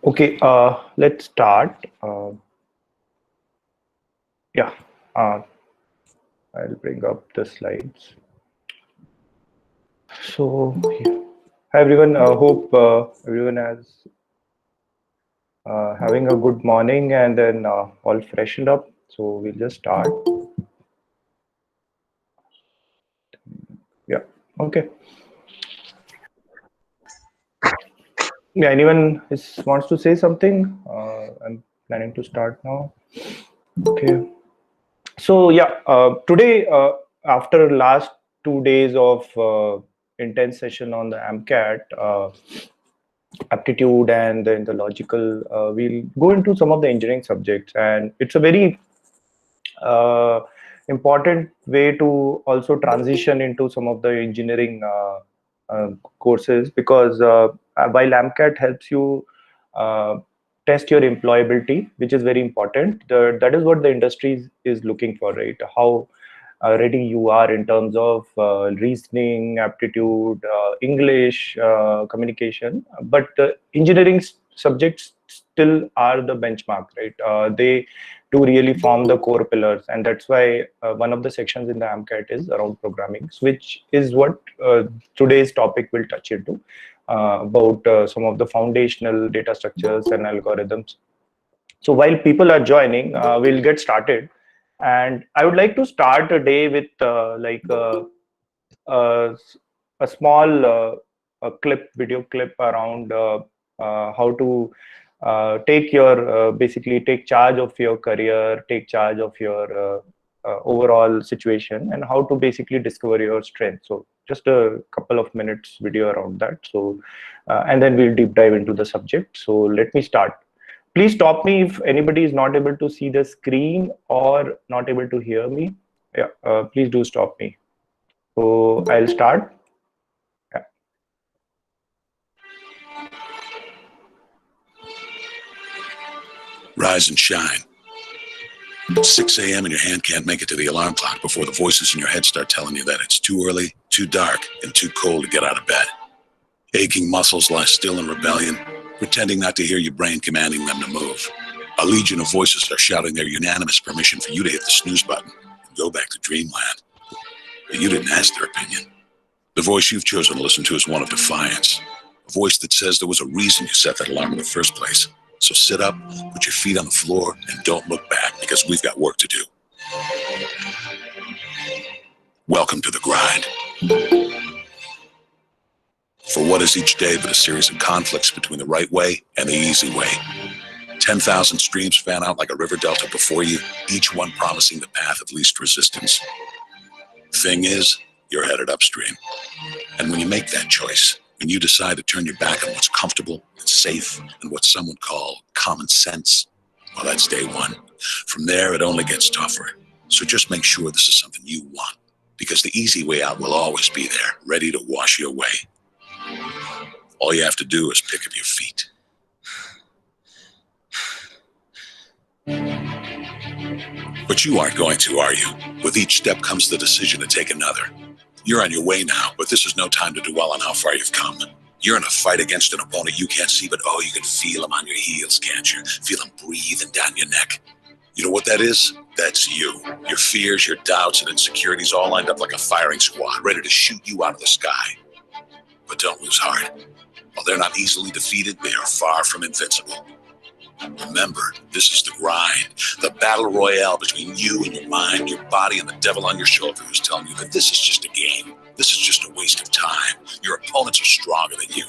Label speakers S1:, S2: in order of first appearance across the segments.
S1: Okay, let's start. Yeah, uh, I'll bring up the slides. So, yeah. Hi everyone. Hope everyone has having a good morning and then all freshened up. So we'll just start. Yeah. Okay. Yeah. Anyone wants to say something? I'm planning to start now. Okay. So yeah, today after last 2 days of intense session on the AMCAT aptitude and then the logical, we'll go into some of the engineering subjects, and it's a very uh, important way to also transition into some of the engineering courses because while AMCAT helps you uh, test your employability, which is very important. That is what the industry is looking for, right? How ready you are in terms of reasoning, aptitude, English, communication. But the engineering subjects still are the benchmark, right? They do really form the core pillars, and that's why one of the sections in the AMCAT is around programming, which is what today's topic will touch into about some of the foundational data structures and algorithms. So while people are joining, we'll get started. And I would like to start a day with uh, a small video clip around how to take your basically take charge of your career, take charge of your overall situation, and how to basically discover your strength. So just a couple of minutes video around that. So and then we'll deep dive into the subject. So let me start. Please stop me if anybody is not able to see the screen or not able to hear me. Yeah, please do stop me. So I'll start. Yeah.
S2: Rise and shine. 6 a.m. and your hand can't make it to the alarm clock before the voices in your head start telling you that it's too early, too dark, and too cold to get out of bed. Aching muscles lie still in rebellion, pretending not to hear your brain commanding them to move. A legion of voices are shouting their unanimous permission for you to hit the snooze button and go back to dreamland. But you didn't ask their opinion. The voice you've chosen to listen to is one of defiance. A voice that says there was a reason you set that alarm in the first place. So sit up, put your feet on the floor, and don't look back because we've got work to do. Welcome to the grind. For what is each day but a series of conflicts between the right way and the easy way? 10,000 streams fan out like a river delta before you, each one promising the path of least resistance. Thing is, you're headed upstream. And when you make that choice, when you decide to turn your back on what's comfortable and safe and what some would call common sense, well, that's day one. From there, it only gets tougher. So just make sure this is something you want, because the easy way out will always be there, ready to wash you away. All you have to do is pick up your feet. But you aren't going to, are you? With each step comes the decision to take another. You're on your way now, but this is no time to dwell on how far you've come. You're in a fight against an opponent you can't see, but oh, you can feel them on your heels, can't you? Feel them breathing down your neck. You know what that is? That's you. Your fears, your doubts, and insecurities all lined up like a firing squad, ready to shoot you out of the sky. But don't lose heart. While they're not easily defeated, they are far from invincible. Remember, this is the grind, the battle royale between you and your mind, your body, and the devil on your shoulder who's telling you that this is just a game. This is just a waste of time. Your opponents are stronger than you.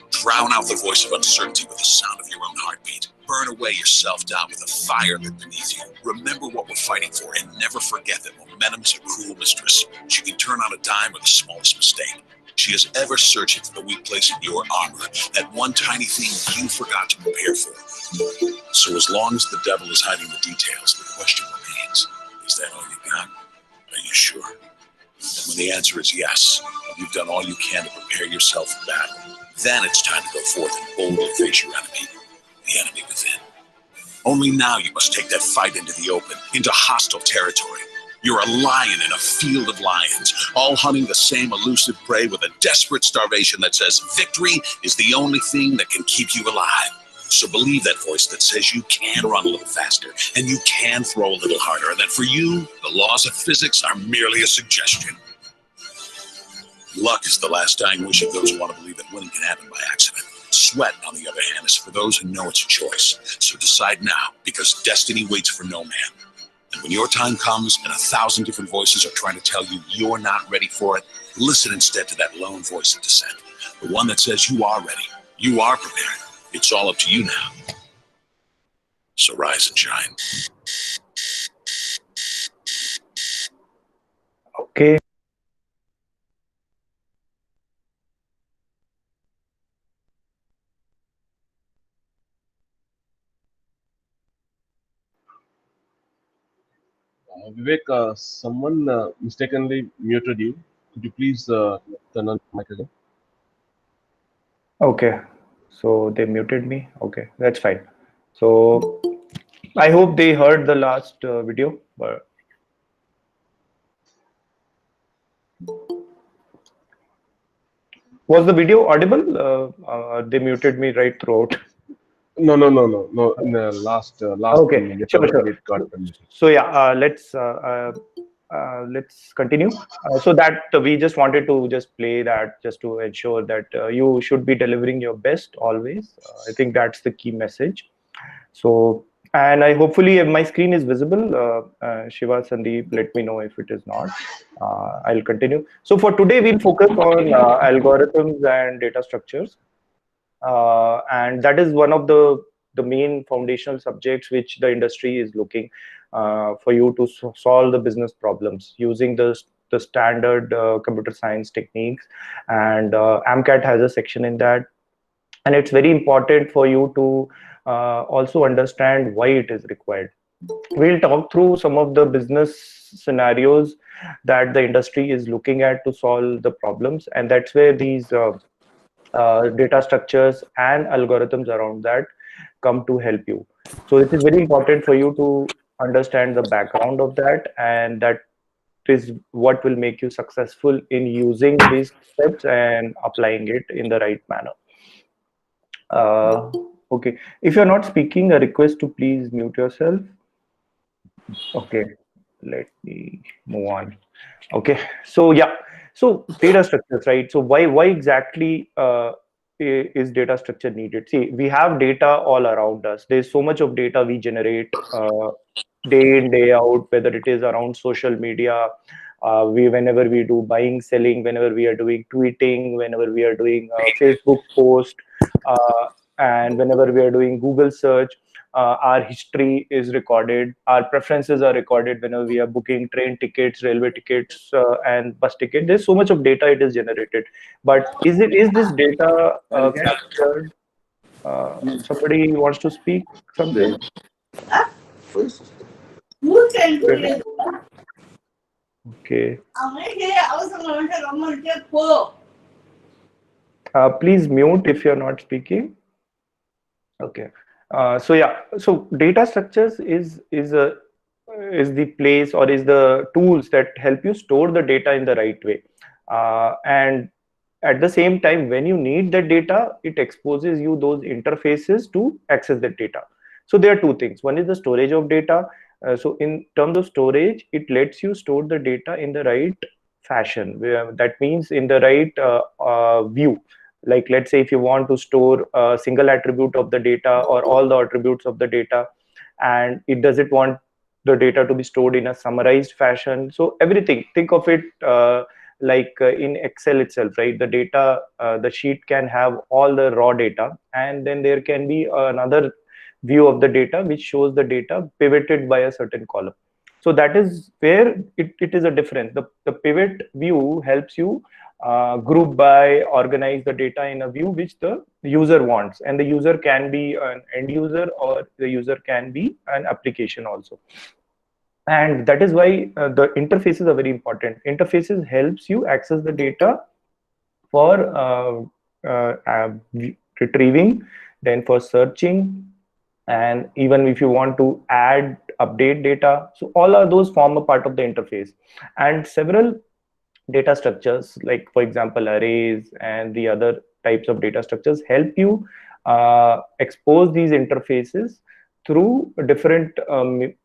S2: Drown out the voice of uncertainty with the sound of your own heartbeat. Burn away your self-doubt with a fire lit beneath you. Remember what we're fighting for, and never forget that momentum is a cruel mistress. She can turn on a dime with the smallest mistake. She is ever searching for the weak place in your armor, that one tiny thing you forgot to prepare for. So as long as the devil is hiding the details, the question remains, is that all you got? Are you sure? And when the answer is yes, you've done all you can to prepare yourself for battle, then it's time to go forth and boldly face your enemy, the enemy within. Only now you must take that fight into the open, into hostile territory. You're a lion in a field of lions, all hunting the same elusive prey with a desperate starvation that says victory is the only thing that can keep you alive. So believe that voice that says you can run a little faster and you can throw a little harder, and that for you, the laws of physics are merely a suggestion. Luck is the last dying wish of those who want to believe that winning can happen by accident. Sweat, on the other hand, is for those who know it's a choice. So decide now, because destiny waits for no man. And when your time comes and 1,000 different voices are trying to tell you you're not ready for it, listen instead to that lone voice of dissent. The one that says you are ready, you are prepared. It's all up to you now. So rise and shine.
S1: Okay.
S3: Vivek, someone mistakenly muted you. Could you please turn on mic again?
S1: Okay. So they muted me. Okay, that's fine. So I hope they heard the last video, but was the video audible? They muted me right throughout.
S3: No. In the last
S1: Okay,
S3: 1 minute
S1: sure,
S3: only
S1: sure.
S3: it got muted.
S1: So yeah, let's continue. So that we just wanted to just play that just to ensure that you should be delivering your best always. I think that's the key message. So, and I hopefully my screen is visible. Shiva, Sandeep, let me know if it is not. I'll continue. So for today, we'll focus on algorithms and data structures. And that is one of the main foundational subjects which the industry is looking for you to solve the business problems using the standard computer science techniques. And AMCAT has a section in that, and it's very important for you to also understand why it is required. We'll talk through some of the business scenarios that the industry is looking at to solve the problems, and that's where these data structures and algorithms around that come to help you. So it is very important for you to understand the background of that, and that is what will make you successful in using these steps and applying it in the right manner. Okay, if you're not speaking, a request to please mute yourself. Okay, let me move on. Okay, so yeah, so data structures, right? So why exactly is data structure needed? See, we have data all around us. There's so much of data we generate day in, day out, whether it is around social media, whenever we do buying, selling, whenever we are doing tweeting, whenever we are doing Facebook post, uh, and whenever we are doing Google search. Our history is recorded, our preferences are recorded whenever we are booking train tickets, railway tickets, and bus ticket. There's so much of data it is generated, but is this data captured? Somebody wants to speak something? Okay. Please mute if you're not speaking. Okay. So yeah, so data structures is the place or is the tools that help you store the data in the right way. And at the same time, when you need the data, it exposes you those interfaces to access the data. So there are two things. One is the storage of data. So in terms of storage, it lets you store the data in the right fashion. That means in the right view. Like, let's say if you want to store a single attribute of the data or all the attributes of the data, and it doesn't want the data to be stored in a summarized fashion. So everything, think of it like in Excel itself, right? The data, the sheet can have all the raw data, and then there can be another view of the data which shows the data pivoted by a certain column. So that is where it is a difference. The pivot view helps you group by, organize the data in a view which the user wants, and the user can be an end user or the user can be an application also. And that is why the interfaces are very important. Interfaces helps you access the data for retrieving, then for searching, and even if you want to add, update data. So all of those form a part of the interface. And several data structures, like for example arrays and the other types of data structures, help you expose these interfaces through different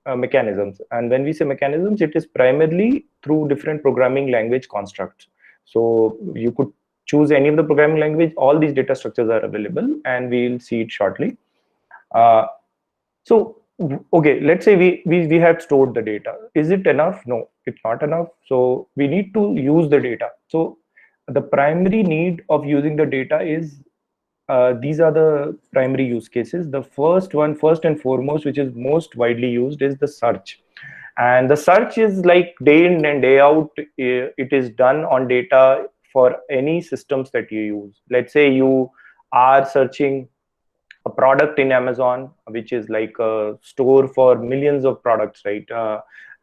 S1: mechanisms. And when we say mechanisms, it is primarily through different programming language constructs. So you could choose any of the programming language. All these data structures are available, and we'll see it shortly. So okay, let's say we have stored the data. Is it enough? No, it's not enough. So we need to use the data. So the primary need of using the data is these are the primary use cases. The first one, first and foremost, which is most widely used, is the search. And the search is like day in and day out. It is done on data for any systems that you use. Let's say you are searching a product in Amazon, which is like a store for millions of products, right?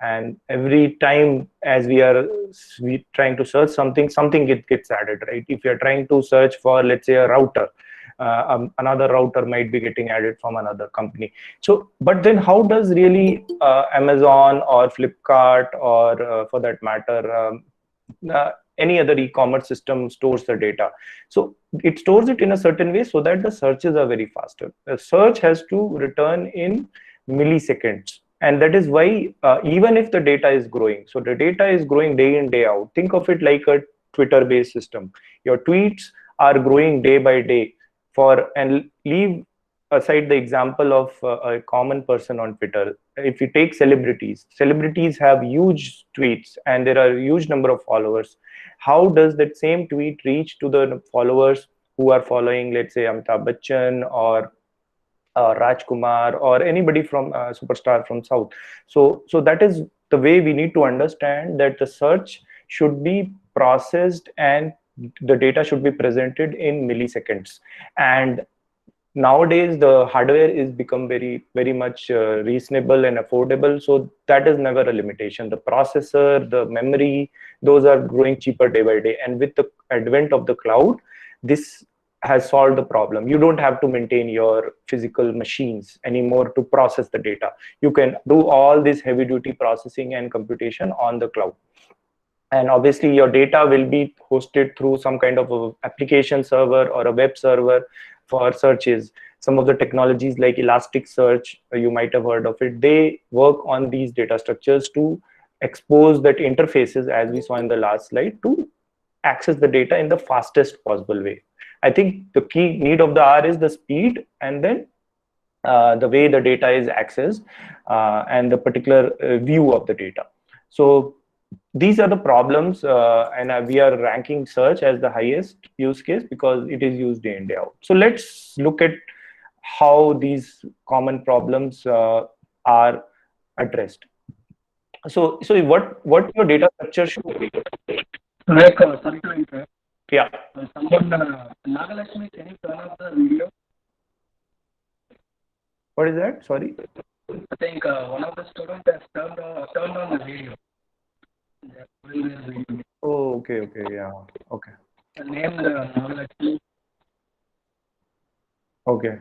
S1: And every time as we trying to search something, something gets added, right? If you're trying to search for, let's say, a router, another router might be getting added from another company. So, but then how does really Amazon or Flipkart or for that matter, any other e-commerce system stores the data? So it stores it in a certain way so that the searches are very faster. The search has to return in milliseconds. And that is why even if the data is growing, so the data is growing day in, day out. Think of it like a Twitter-based system. Your tweets are growing day by day. And leave aside the example of a common person on Twitter. If you take celebrities have huge tweets and there are a huge number of followers. How does that same tweet reach to the followers who are following, let's say, Amitabh Bachchan or Rajkumar or anybody from superstar from South? So that is the way we need to understand that the search should be processed and the data should be presented in milliseconds. And nowadays the hardware is become very much reasonable and affordable, so that is never a limitation. The processor, the memory, those are growing cheaper day by day, and with the advent of the cloud, this has solved the problem. You don't have to maintain your physical machines anymore to process the data. You can do all this heavy duty processing and computation on the cloud. And obviously your data will be hosted through some kind of a application server or a web server for searches. Some of the technologies like Elasticsearch, you might have heard of it, they work on these data structures to expose that interfaces, as we saw in the last slide, to access the data in the fastest possible way. I think the key need of the hour is the speed, and then the way the data is accessed and the particular view of the data. So these are the problems, and we are ranking search as the highest use case because it is used day in, day out. So let's look at how these common problems are addressed. So what your data structure should be?
S4: Like, sorry to interrupt.
S1: Yeah.
S4: Someone, Nagalakshmi, can you turn off the video?
S1: What is that? Sorry.
S4: I think one of the students has turned on the video.
S1: Oh, okay, yeah, okay.
S4: Name Nagalakshmi.
S1: Okay.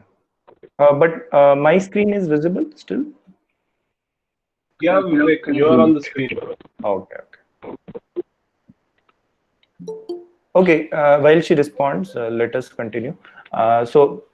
S1: But my screen is visible still?
S3: Yeah, Vivek, you're on the screen.
S1: Okay. Okay, while she responds, let us continue. So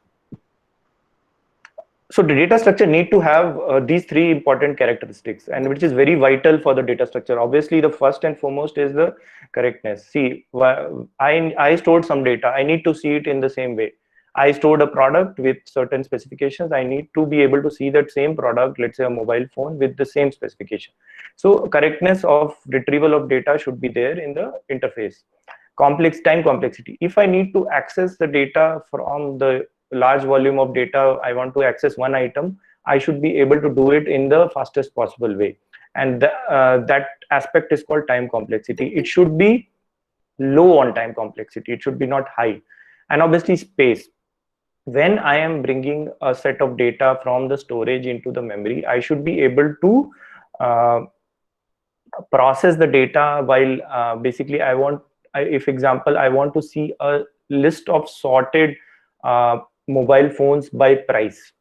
S1: the data structure need to have these three important characteristics, and which is very vital for the data structure. Obviously, the first and foremost is the correctness. See, I stored some data. I need to see it in the same way. I stored a product with certain specifications. I need to be able to see that same product, let's say a mobile phone, with the same specification. So correctness of retrieval of data should be there in the interface. Time complexity. If I need to access the data from the large volume of data, I want to access one item, I should be able to do it in the fastest possible way. And that aspect is called time complexity. It should be low on time complexity. It should be not high. And obviously space. When I am bringing a set of data from the storage into the memory, I should be able to process the data while basically if example, I want to see a list of sorted mobile phones by price.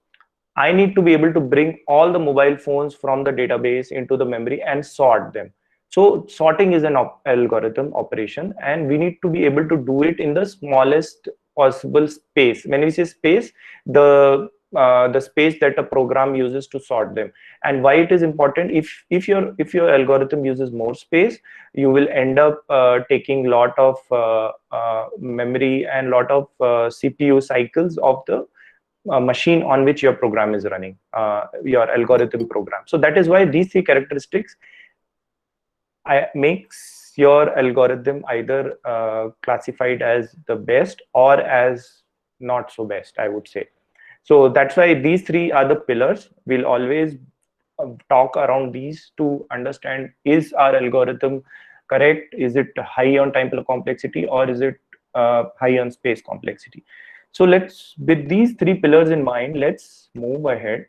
S1: I need to be able to bring all the mobile phones from the database into the memory and sort them. So sorting is an algorithm operation, and we need to be able to do it in the smallest possible space. When we say space, the space that a program uses to sort them. And why it is important, if your algorithm uses more space, you will end up taking lot of memory and lot of CPU cycles of the machine on which your program is running, your algorithm program. So that is why these three characteristics makes your algorithm either classified as the best or as not so best, I would say. So that's why these three are the pillars. We'll always talk around these to understand, is our algorithm correct? Is it high on time complexity, or is it high on space complexity? So let's, with these three pillars in mind, let's move ahead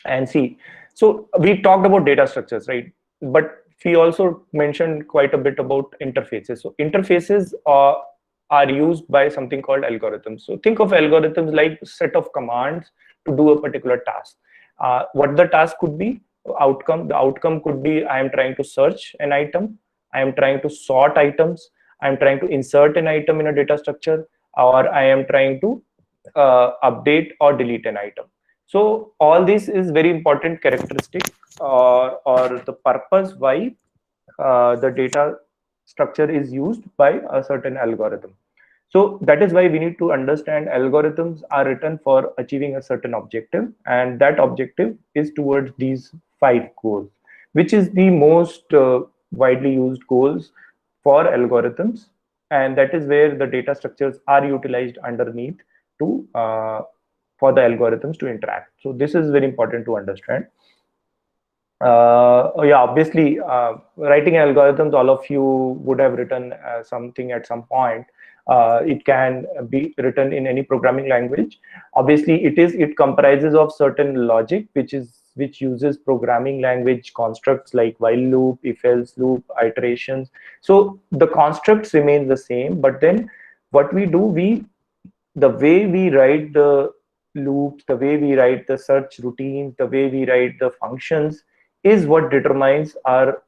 S1: and see. So we talked about data structures, right? But we also mentioned quite a bit about interfaces. So interfaces are used by something called algorithms. So think of algorithms like set of commands to do a particular task. What the task could be, outcome. The outcome could be, I am trying to search an item, I am trying to sort items, I am trying to insert an item in a data structure, or I am trying to update or delete an item. So all this is very important characteristic, or the purpose why the data structure is used by a certain algorithm. So that is why we need to understand algorithms are written for achieving a certain objective, and that objective is towards these 5 goals, which is the most widely used goals for algorithms, and that is where the data structures are utilized underneath to for the algorithms to interact. So this is very important to understand. Yeah, obviously, writing algorithms, all of you would have written something at some point. It can be written in any programming language. Obviously, it comprises of certain logic, which uses programming language constructs like while loop, if else loop, iterations. So the constructs remain the same, but then what we do, the way we write the loops, the way we write the search routines, the way we write the functions is what determines our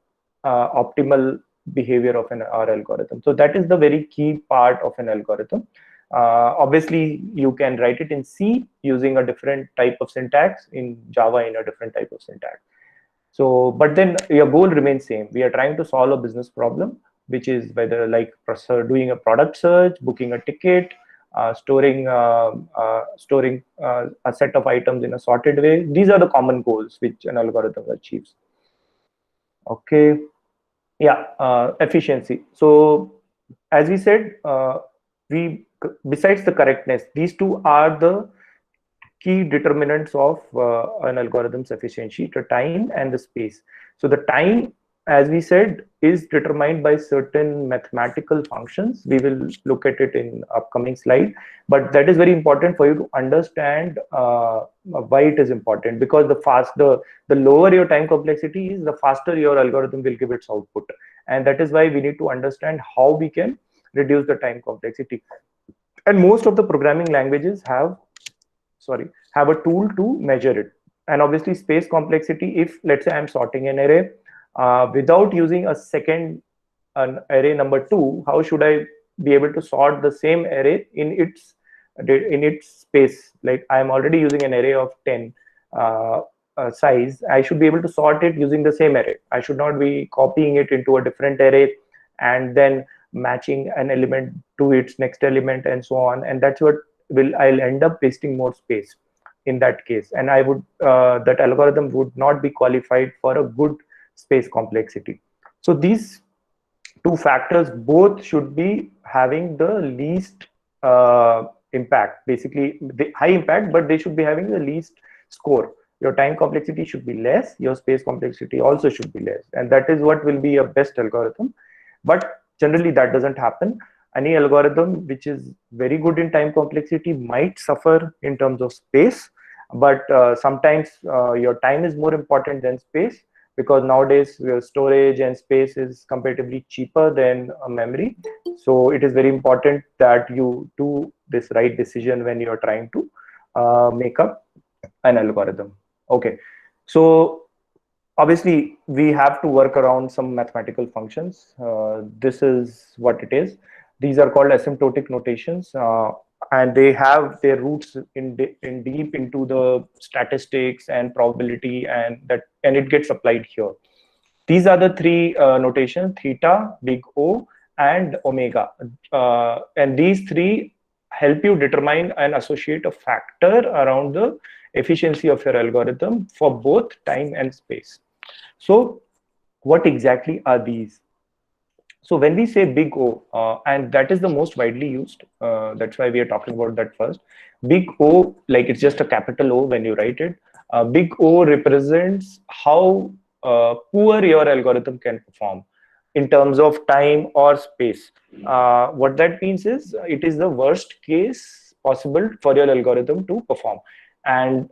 S1: optimal behavior of our algorithm. So that is the very key part of an algorithm. Obviously, you can write it in C using a different type of syntax, in Java in a different type of syntax. So, but then your goal remains same. We are trying to solve a business problem, which is whether like doing a product search, booking a ticket, storing a set of items in a sorted way. These are the common goals which an algorithm achieves. Okay, yeah, efficiency. So as we said, besides the correctness, these two are the key determinants of an algorithm's efficiency: the time and the space. So the time, as we said, is determined by certain mathematical functions. We will look at it in upcoming slide, but that is very important for you to understand why it is important, because the lower your time complexity is, the faster your algorithm will give its output. And that is why we need to understand how we can reduce the time complexity. And most of the programming languages have a tool to measure it. And obviously space complexity, if let's say I'm sorting an array, without using an array number 2, how should I be able to sort the same array in its space? Like I'm already using an array of 10 size, I should be able to sort it using the same array. I should not be copying it into a different array and then matching an element to its next element and so on. And that's what I'll end up wasting more space in that case, and I would that algorithm would not be qualified for a good space complexity. So these two factors both should be having the least impact, basically the high impact, but they should be having the least score. Your time complexity should be less, your space complexity also should be less, and that is what will be a best algorithm. But generally that doesn't happen. Any algorithm which is very good in time complexity might suffer in terms of space, but sometimes your time is more important than space, because nowadays storage and space is comparatively cheaper than memory. So it is very important that you do this right decision when you're trying to make up an algorithm. Okay, so obviously we have to work around some mathematical functions. This is what it is. These are called asymptotic notations, and they have their roots in deep into the statistics and probability, and it gets applied here. These are the three notations: theta, big O, and omega. And these three help you determine and associate a factor around the efficiency of your algorithm for both time and space. So what exactly are these? So when we say big O, and that is the most widely used, that's why we are talking about that first. Big O, like it's just a capital O when you write it. Big O represents how poor your algorithm can perform in terms of time or space. What that means is it is the worst case possible for your algorithm to perform. And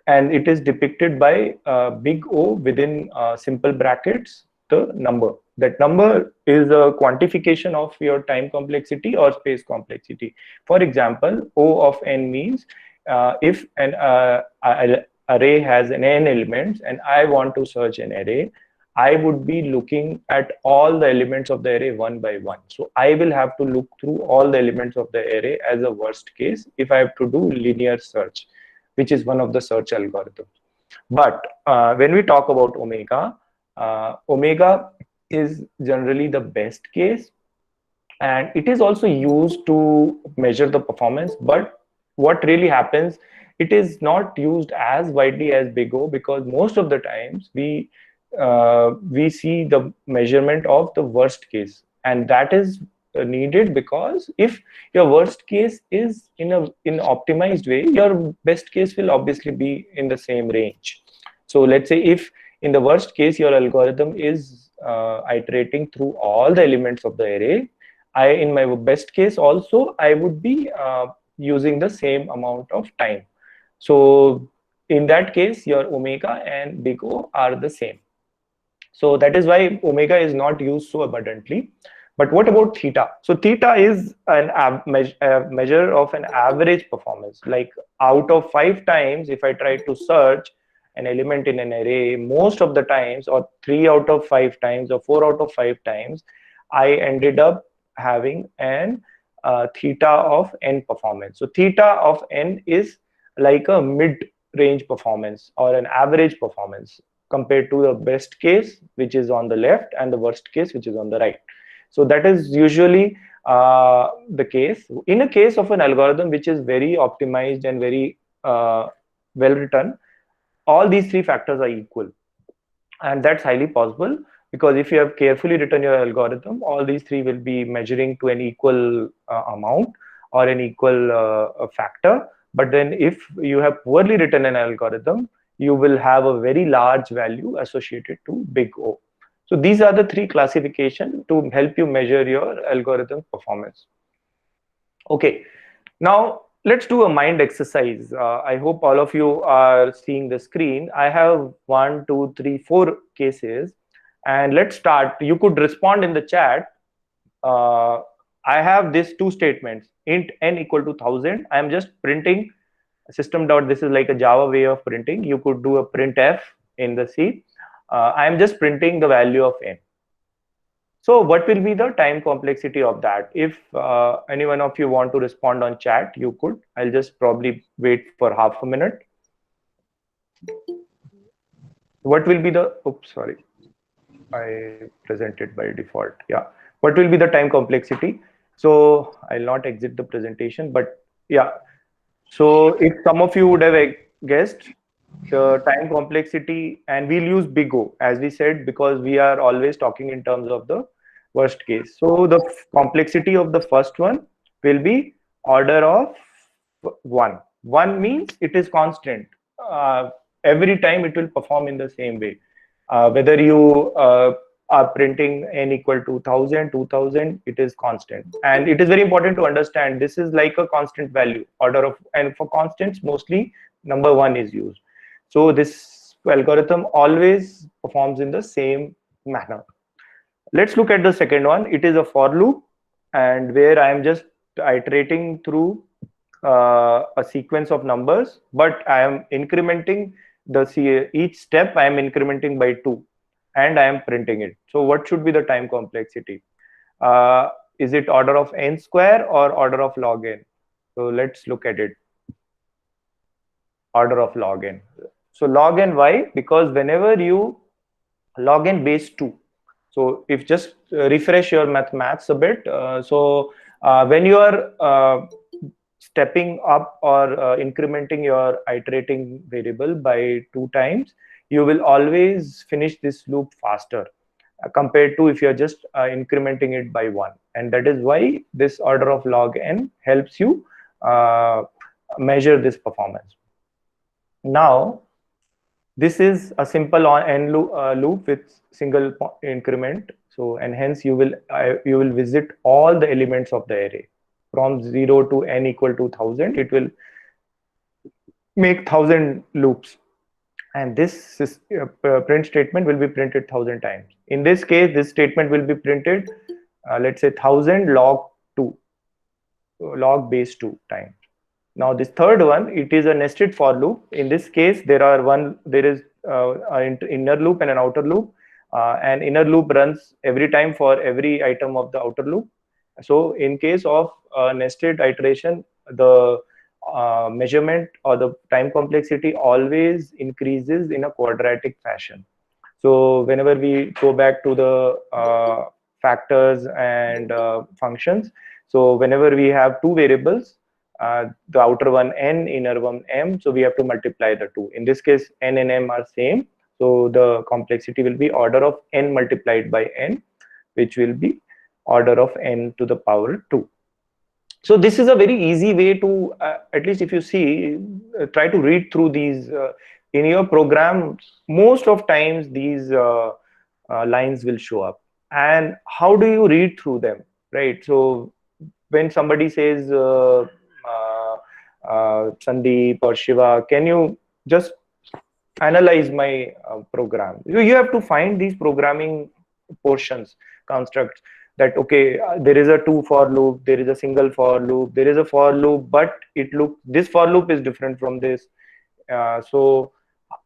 S1: it is depicted by big O within simple brackets, the number. That number is a quantification of your time complexity or space complexity. For example, O of n means if an array has an n elements and I want to search an array, I would be looking at all the elements of the array one by one. So I will have to look through all the elements of the array as a worst case if I have to do linear search, which is one of the search algorithms. But when we talk about omega, omega is generally the best case, and it is also used to measure the performance. But what really happens, it is not used as widely as big O, because most of the times we see the measurement of the worst case, and that is needed because if your worst case is in optimized way, your best case will obviously be in the same range. So let's say if in the worst case your algorithm is iterating through all the elements of the array, in my best case also I would be using the same amount of time. So in that case your omega and big O are the same. So that is why omega is not used so abundantly. But what about theta? So theta is a measure of an average performance. Like out of 5 times, if I try to search an element in an array, most of the times, or 3 out of 5 times, or 4 out of 5 times, I ended up having an theta of n performance. So theta of n is like a mid-range performance or an average performance compared to the best case, which is on the left, and the worst case, which is on the right. So that is usually the case. In a case of an algorithm which is very optimized and very well written, all these 3 factors are equal. And that's highly possible because if you have carefully written your algorithm, all these 3 will be measuring to an equal amount or an equal factor. But then if you have poorly written an algorithm, you will have a very large value associated to big O. So these are the 3 classifications to help you measure your algorithm performance. Okay, now let's do a mind exercise. I hope all of you are seeing the screen. I have 1, 2, 3, 4 cases, and let's start. You could respond in the chat. I have these 2 statements: int n equal to 1000. I am just printing system dot. This is like a Java way of printing. You could do a printf in the C. I am just printing the value of n. So what will be the time complexity of that? If any one of you want to respond on chat, you could. I'll just probably wait for half a minute. What will be the, oops, sorry, I presented by default. Yeah. What will be the time complexity? So I'll not exit the presentation, but yeah. So if some of you would have guessed, the time complexity, and we'll use big O as we said, because we are always talking in terms of the worst case. So the complexity of the first one will be order of 1. 1 means it is constant. Every time it will perform in the same way. Whether you are printing n equal to 1000, 2000, it is constant. And it is very important to understand this is like a constant value order of, and for constants mostly number 1 is used. So this algorithm always performs in the same manner. Let's look at the second one. It is a for loop, and where I am just iterating through a sequence of numbers, but I am incrementing each step I am incrementing by 2, and I am printing it. So what should be the time complexity? is it order of n square or order of log n? So let's look at it. Order of log n. So log n, why? Because whenever you log n base 2. So if just refresh your maths a bit. When you are stepping up or incrementing your iterating variable by 2 times, you will always finish this loop faster compared to if you're just incrementing it by 1. And that is why this order of log n helps you measure this performance. Now, this is a simple n loop with single increment. So, and hence you will visit all the elements of the array from 0 to n equal to 1000. It will make 1000 loops, and this print statement will be printed 1000 times. In this case, this statement will be printed, let's say 1000 log 2, log base 2 times. Now this third one, it is a nested for loop. In this case, there is an inner loop and an outer loop. An inner loop runs every time for every item of the outer loop. So in case of nested iteration, the measurement or the time complexity always increases in a quadratic fashion. So whenever we go back to the factors and functions, so whenever we have two variables, the outer one n, inner one m, so we have to multiply the two. In this case, n and m are same, so the complexity will be order of n multiplied by n, which will be order of n to the power 2. So this is a very easy way to, at least if you see, try to read through these in your program. Most of times these lines will show up. And how do you read through them, right? So when somebody says, Sandeep or Shiva, can you just analyze my program? You have to find these programming portions, constructs, that okay, there is a two for loop, there is a single for loop, there is a for loop, but this for loop is different from this. So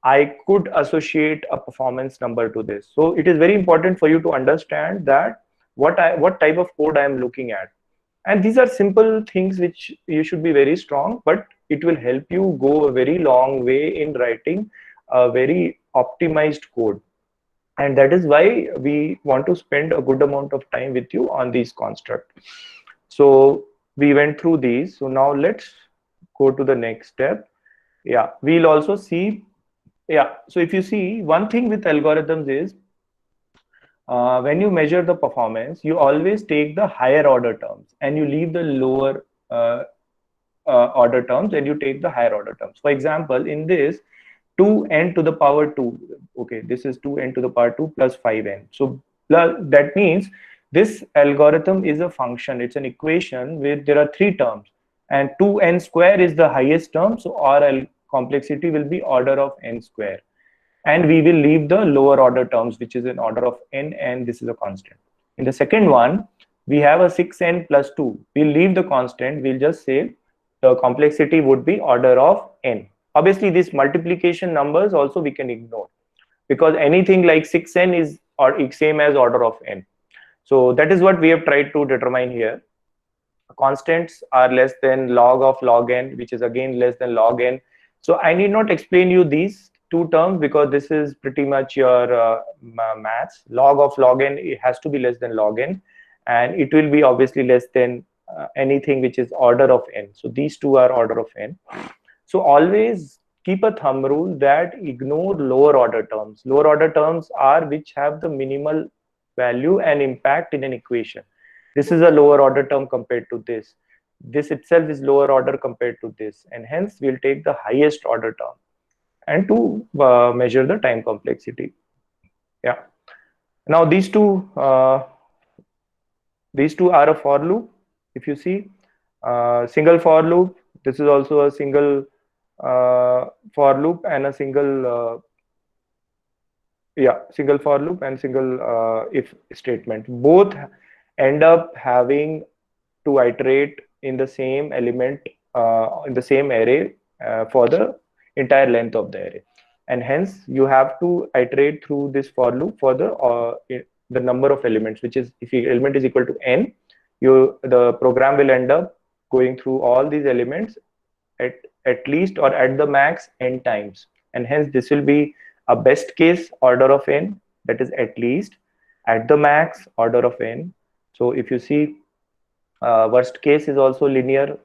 S1: I could associate a performance number to this. So it is very important for you to understand that what type of code I am looking at. And these are simple things which you should be very strong, but it will help you go a very long way in writing a very optimized code. And that is why we want to spend a good amount of time with you on these constructs. So we went through these. So now let's go to the next step. Yeah, we'll also see. Yeah, so if you see, one thing with algorithms is when you measure the performance, you always take the higher order terms and you leave the lower order terms and you take the higher order terms. For example, in this 2n to the power 2, okay, this is 2n to the power 2 plus 5n. So that means this algorithm is a function, it's an equation where there are 3 terms and 2n square is the highest term. So our complexity will be order of n square. And we will leave the lower order terms, which is an order of n, and this is a constant. In the second one, we have a 6n plus 2. We'll leave the constant. We'll just say the complexity would be order of n. Obviously, these multiplication numbers also we can ignore, because anything like 6n is same as order of n. So that is what we have tried to determine here. Constants are less than log of log n, which is again less than log n. So I need not explain you these two terms because this is pretty much your maths. Log of log n, it has to be less than log n, and it will be obviously less than anything which is order of n. So these two are order of n. So always keep a thumb rule that ignore lower order terms. Lower order terms are which have the minimal value and impact in an equation. This is a lower order term compared to this. This itself is lower order compared to this, and hence we'll take the highest order term and to measure the time complexity. Yeah. Now these two are a for loop. If you see single for loop, this is also a single for loop and a single single for loop and single if statement. Both end up having to iterate in the same element in the same array for the entire length of the array, and hence you have to iterate through this for loop for the number of elements, which is if the element is equal to n, the program will end up going through all these elements at least or at the max n times, and hence this will be a best case order of n, that is at least, at the max order of n. So if you see, worst case is also linear.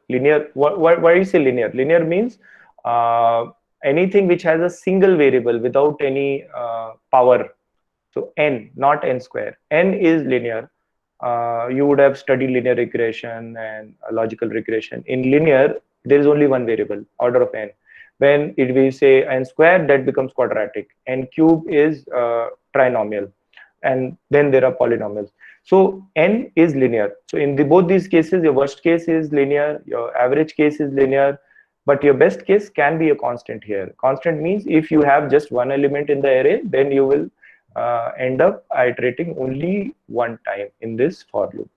S1: Why you say linear? Linear means uh, anything which has a single variable without any power. So n, not n square. N is linear. You would have studied linear regression and logical regression. In linear, there is only one variable, order of n. When it we say n square, that becomes quadratic. N cube is trinomial, and then there are polynomials. So n is linear. So in both these cases, your worst case is linear, your average case is linear, but your best case can be a constant here. Constant means if you have just one element in the array, then you will end up iterating only one time in this for loop.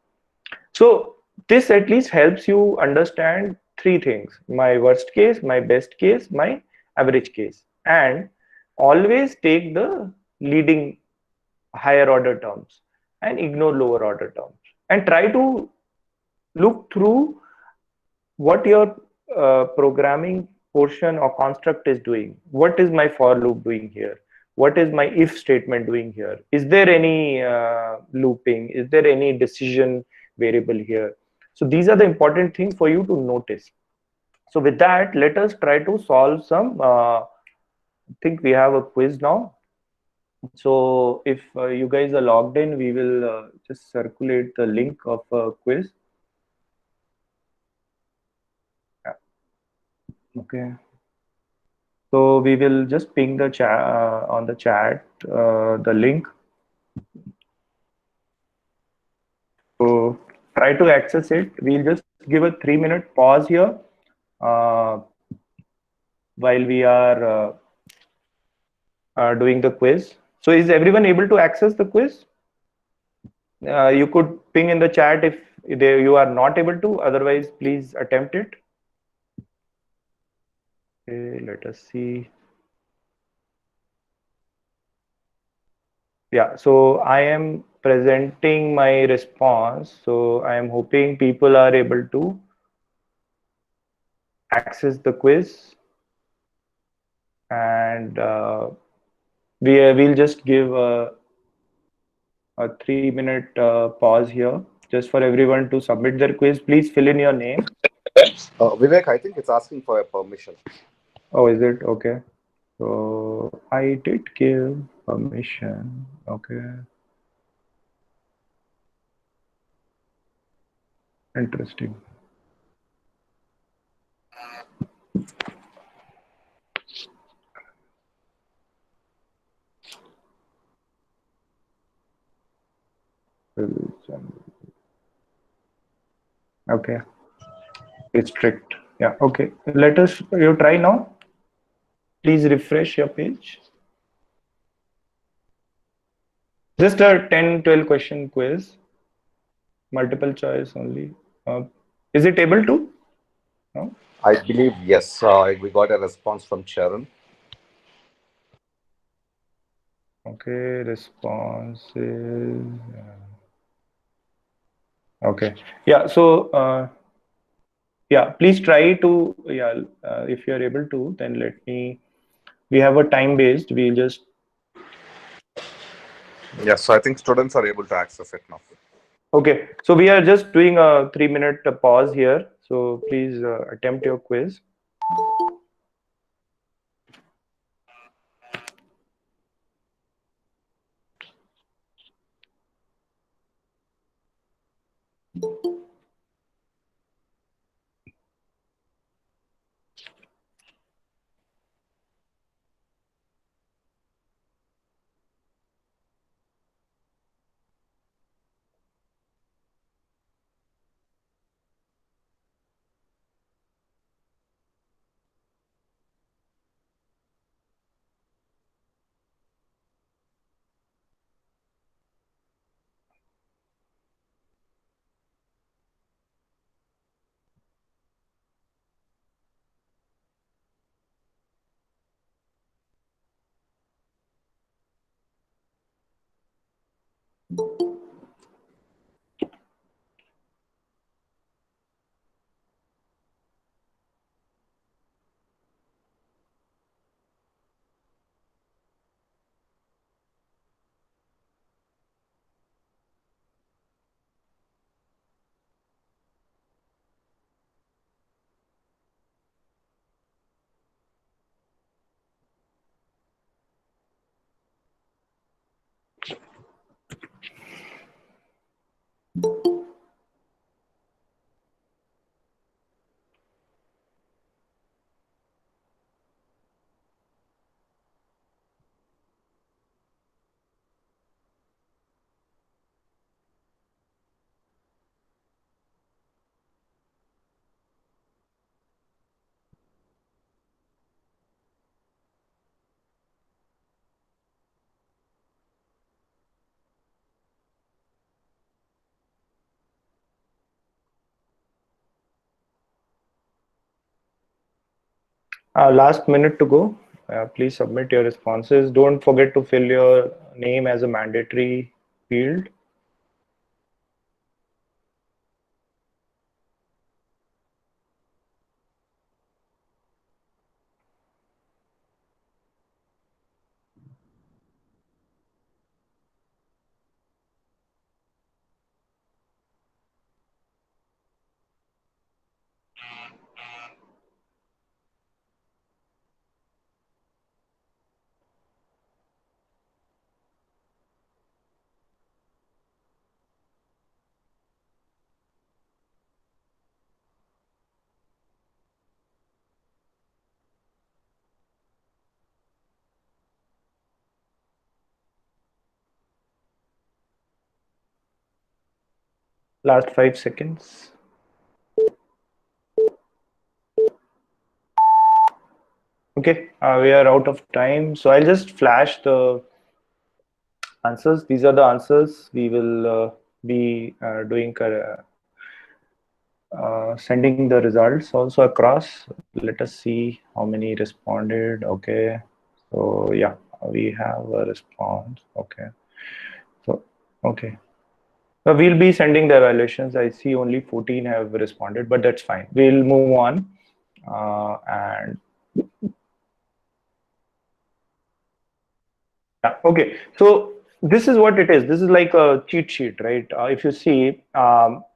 S1: So this at least helps you understand three things: my worst case, my best case, my average case. And always take the leading higher order terms and ignore lower order terms, and try to look through what your programming portion or construct is doing. What is my for loop doing here? What is my if statement doing here? Is there any looping? Is there any decision variable here? So these are the important things for you to notice. So with that, let us try to solve some I think we have a quiz now. So if you guys are logged in, we will just circulate the link of a quiz. Yeah. Okay. So we will just ping the chat on the chat the link. So try to access it. We'll just give a 3-minute pause here uh, while we are doing the quiz. So is everyone able to access the quiz? You could ping in the chat if you are not able to. Otherwise, please attempt it. Okay, let us see. Yeah, so I am presenting my response. So I am hoping people are able to access the quiz, and we'll just give a 3-minute pause here just for everyone to submit their quiz. Please fill in your name.
S5: Vivek, I think it's asking for a permission.
S1: Oh, is it? Okay. So I did give permission. Okay. Interesting. Okay. Restrict. Yeah. Okay. Let us, you try now. Please refresh your page. Just a 10-12 question quiz. Multiple choice only. Is it able to? No?
S5: I believe yes. We got a response from Sharon.
S1: Okay. Responses. Okay. Yeah. So, yeah, please try to, yeah, if you are able to, then let me, we have a time based, we'll just.
S5: Yes, so I think students are able to access it now.
S1: Okay, so we are just doing a 3-minute pause here. So please attempt your quiz. Last minute to go. Please submit your responses. Don't forget to fill your name as a mandatory field. Last 5 seconds. Okay, we are out of time. So I'll just flash the answers. These are the answers we will be doing, sending the results also across. Let us see how many responded. Okay, so yeah, we have a response. Okay, so okay. We'll be sending the evaluations. I see only 14 have responded, but that's fine. We'll move on. And yeah, okay. So this is what it is. This is like a cheat sheet, right? If you see,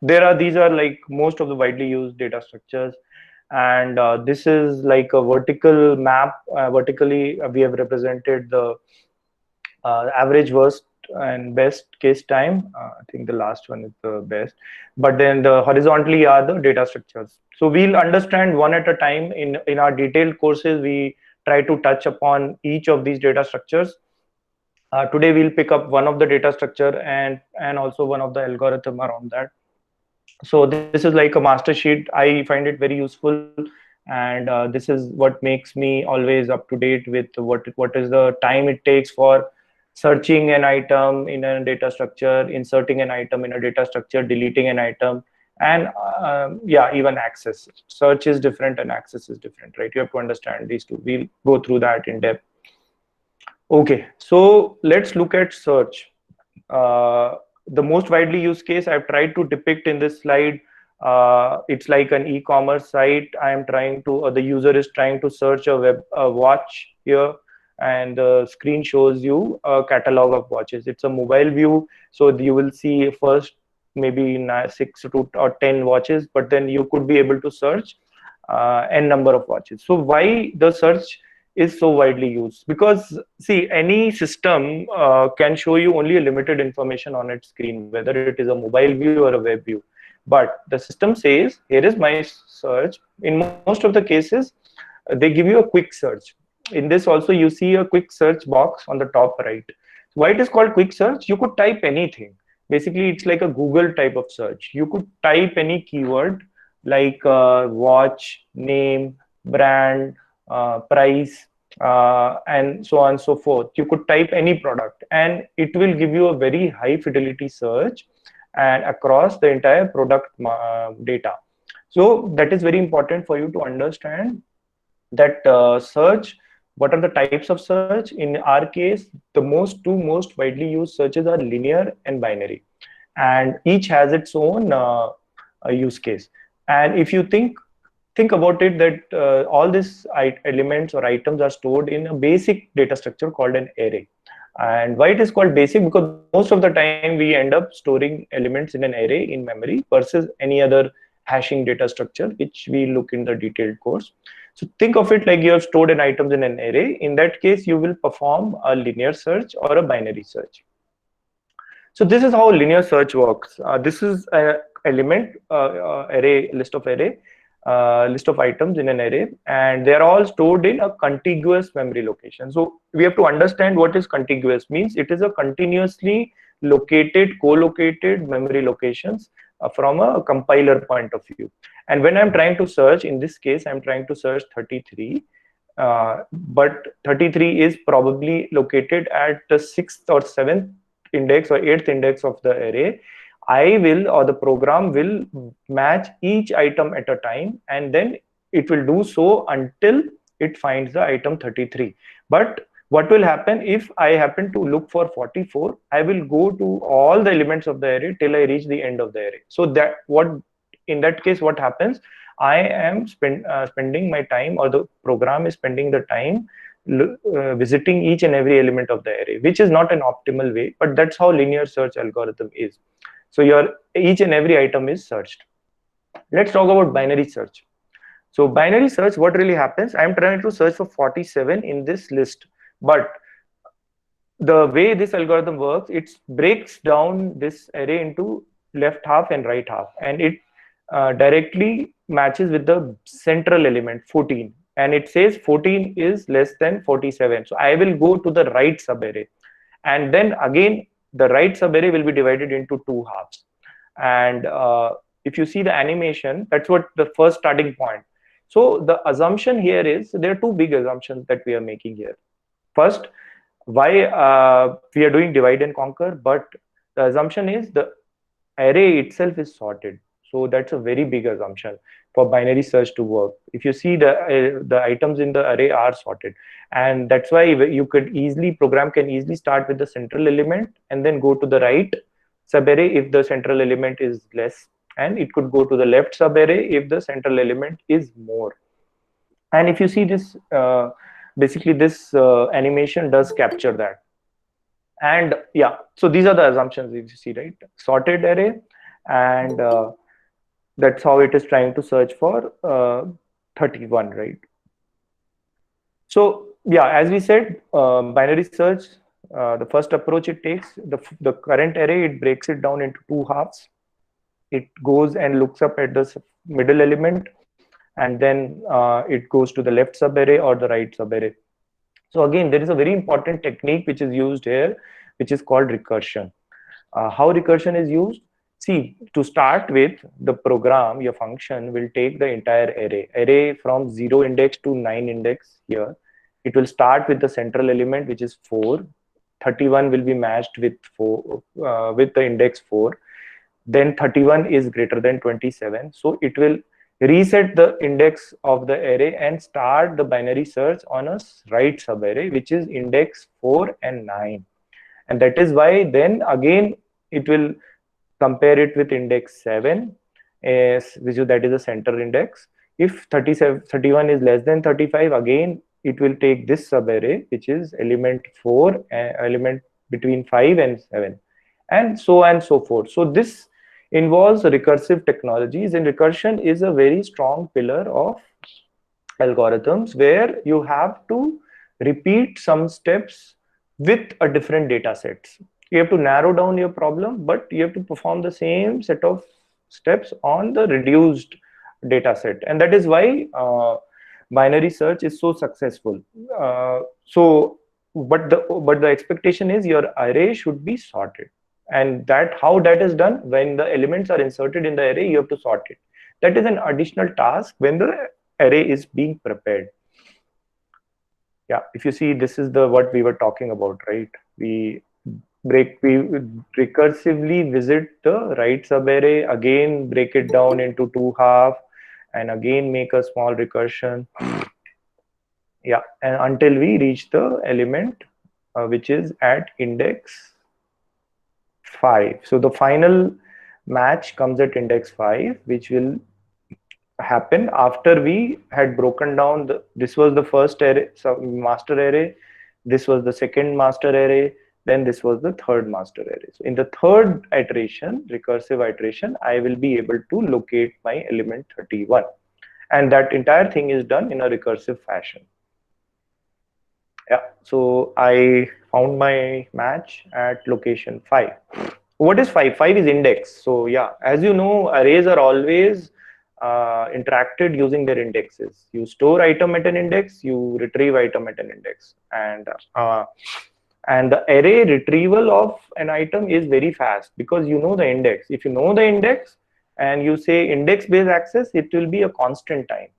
S1: these are like most of the widely used data structures. And this is like a vertical map. Vertically, we have represented the average, worst, and best case time. I think the last one is the best. But then the horizontally are the data structures. So we'll understand one at a time. In our detailed courses, we try to touch upon each of these data structures. Today we'll pick up one of the data structure and also one of the algorithm around that. So this is like a master sheet. I find it very useful, and this is what makes me always up to date with what is the time it takes for searching an item in a data structure, inserting an item in a data structure, deleting an item, and yeah, even access. Search is different and access is different, right? You have to understand these two. We'll go through that in depth. Okay, so let's look at search. The most widely used case I've tried to depict in this slide, it's like an e-commerce site. I am trying to, or the user is trying to search a watch here, and the screen shows you a catalog of watches. It's a mobile view, so you will see first maybe 6 to or 10 watches, but then you could be able to search n number of watches. So why the search is so widely used? Because see, any system can show you only a limited information on its screen, whether it is a mobile view or a web view. But the system says, here is my search. In most of the cases, they give you a quick search. In this also, you see a quick search box on the top right. Why it is called quick search? You could type anything. Basically, it's like a Google type of search. You could type any keyword like watch, name, brand, price, and so on and so forth. You could type any product and it will give you a very high fidelity search and across the entire product data. So that is very important for you to understand that search, what are the types of search. In our case, the two most widely used searches are linear and binary, and each has its own use case. And if you think about it, that all these elements or items are stored in a basic data structure called an array. And why it is called basic? Because most of the time we end up storing elements in an array in memory versus any other hashing data structure, which we look in the detailed course. So think of it like you have stored an items in an array. In that case, you will perform a linear search or a binary search. So this is how linear search works. This is a element array, list of items in an array, and they're all stored in a contiguous memory location. So we have to understand what is contiguous means. It is a continuously located, co-located memory locations from a compiler point of view. And when I'm trying to search, in this case, I'm trying to search 33. But 33 is probably located at the 6th or 7th index or 8th index of the array. I will, or the program will, match each item at a time, and then it will do so until it finds the item 33. But what will happen if I happen to look for 44? I will go to all the elements of the array till I reach the end of the array. So that in that case, what happens? I am spending my time, or the program is spending the time visiting each and every element of the array, which is not an optimal way, but that's how linear search algorithm is. So each and every item is searched. Let's talk about binary search. So binary search, what really happens? I'm trying to search for 47 in this list, but the way this algorithm works, it breaks down this array into left half and right half, and it directly matches with the central element 14, and it says 14 is less than 47. So I will go to the right subarray, and then again the right subarray will be divided into two halves. And if you see the animation, that's what the first starting point. So the assumption here is, there are two big assumptions that we are making here. First, why we are doing divide and conquer, but the assumption is the array itself is sorted. So that's a very big assumption for binary search to work. If you see the items in the array are sorted, and that's why program can easily start with the central element and then go to the right subarray if the central element is less, and it could go to the left subarray if the central element is more. And if you see this, basically this animation does capture that. And yeah, so these are the assumptions you see, right? Sorted array, and that's how it is trying to search for 31, right? So yeah, as we said, binary search, the first approach it takes, the current array, it breaks it down into two halves. It goes and looks up at the middle element, and then it goes to the left subarray or the right subarray. So again, there is a very important technique which is used here, which is called recursion. How recursion is used? See, to start with, the program, your function, will take the entire array from 0 index to 9 index here. It will start with the central element, which is 4. 31 will be matched with 4, with the index 4. Then 31 is greater than 27. So it will reset the index of the array and start the binary search on a right subarray, which is index 4 and 9. And that is why then again it will compare it with index 7, that is a center index. If 31 is less than 35, again it will take this subarray, which is element 4, element between 5 and 7, and so on and so forth. So this involves recursive technologies, and recursion is a very strong pillar of algorithms where you have to repeat some steps with a different data sets. You have to narrow down your problem, but you have to perform the same set of steps on the reduced data set, and that is why binary search is so successful. But the expectation is your array should be sorted, and how that is done, when the elements are inserted in the array, you have to sort it. That is an additional task when the array is being prepared. Yeah, if you see, this is what we were talking about, right? We recursively visit the right subarray, again break it down into two half, and again make a small recursion. Yeah, and until we reach the element which is at index 5. So the final match comes at index 5, which will happen after we had broken down this was the first array, master array, this was the second master array, then this was the third master array. So in the third iteration, recursive iteration, I will be able to locate my element 31, and that entire thing is done in a recursive fashion. Yeah, so I found my match at location 5. What is 5? 5 is index. So yeah, as you know, arrays are always interacted using their indexes. You store item at an index, you retrieve item at an index, and the array retrieval of an item is very fast because you know the index. If you know the index and you say index based access, it will be a constant time.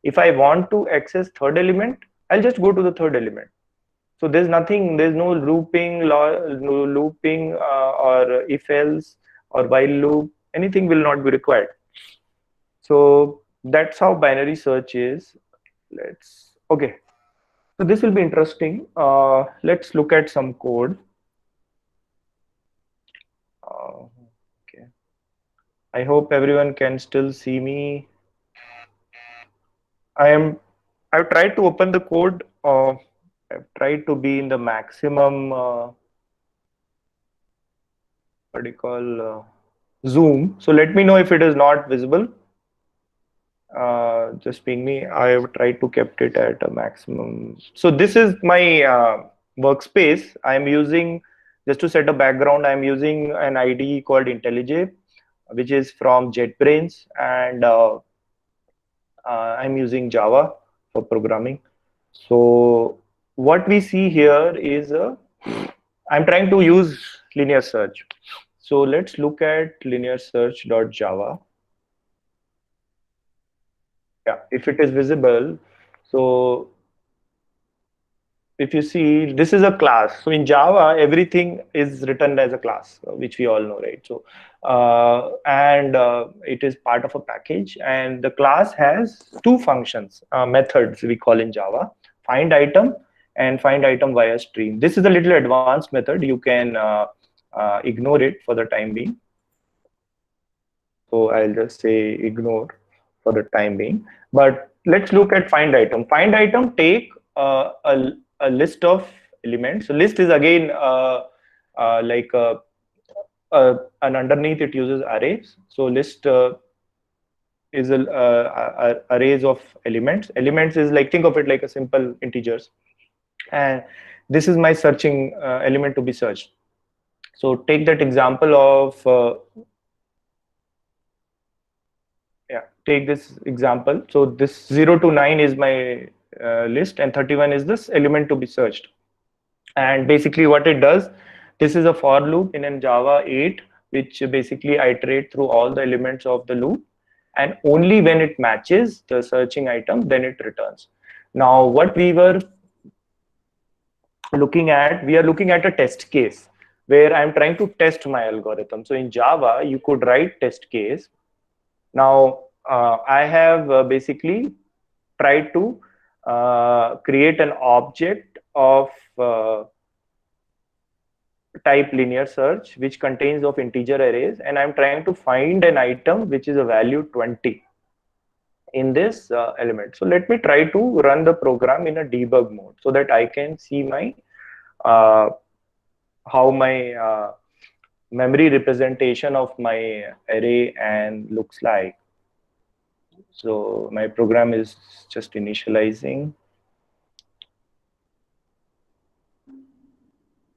S1: If I want to access third element, I'll just go to the third element. So there's nothing, there's no looping, no looping or if else or while loop, anything will not be required. So that's how binary search is. Okay. So this will be interesting. Let's look at some code. Okay. I hope everyone can still see me. I've tried to open the code. I've tried to be in the maximum, what do you call, zoom. So let me know if it is not visible. Just ping me. I have tried to kept it at a maximum. So this is my workspace. I'm using, just to set a background, I'm using an IDE called IntelliJ, which is from JetBrains, and I'm using Java for programming. So what we see here is I'm trying to use linear search. So let's look at linear search.java. Yeah, if it is visible. So if you see, this is a class. So in Java, everything is written as a class, which we all know, right? So it is part of a package, and the class has two functions, methods we call in Java: find item and find item via stream. This is a little advanced method. You can ignore it for the time being. So I'll just say ignore for the time being. But let's look at find item. Find item take a list of elements. So list is again like and underneath it uses arrays. So list is arrays of elements. Elements is like, think of it like a simple integers. And this is my searching element to be searched. So take that example of take this example. So this 0 to 9 is my list, and 31 is this element to be searched. And basically what it does, this is a for loop in Java 8, which basically iterate through all the elements of the loop, and only when it matches the searching item, then it returns. Now what we were looking at, we are looking at a test case where I'm trying to test my algorithm. So in Java, you could write test case. Now I have basically tried to create an object of type linear search, which contains of integer arrays, and I'm trying to find an item which is a value 20 in this element. So let me try to run the program in a debug mode so that I can see my how my memory representation of my array and looks like. So my program is just initializing.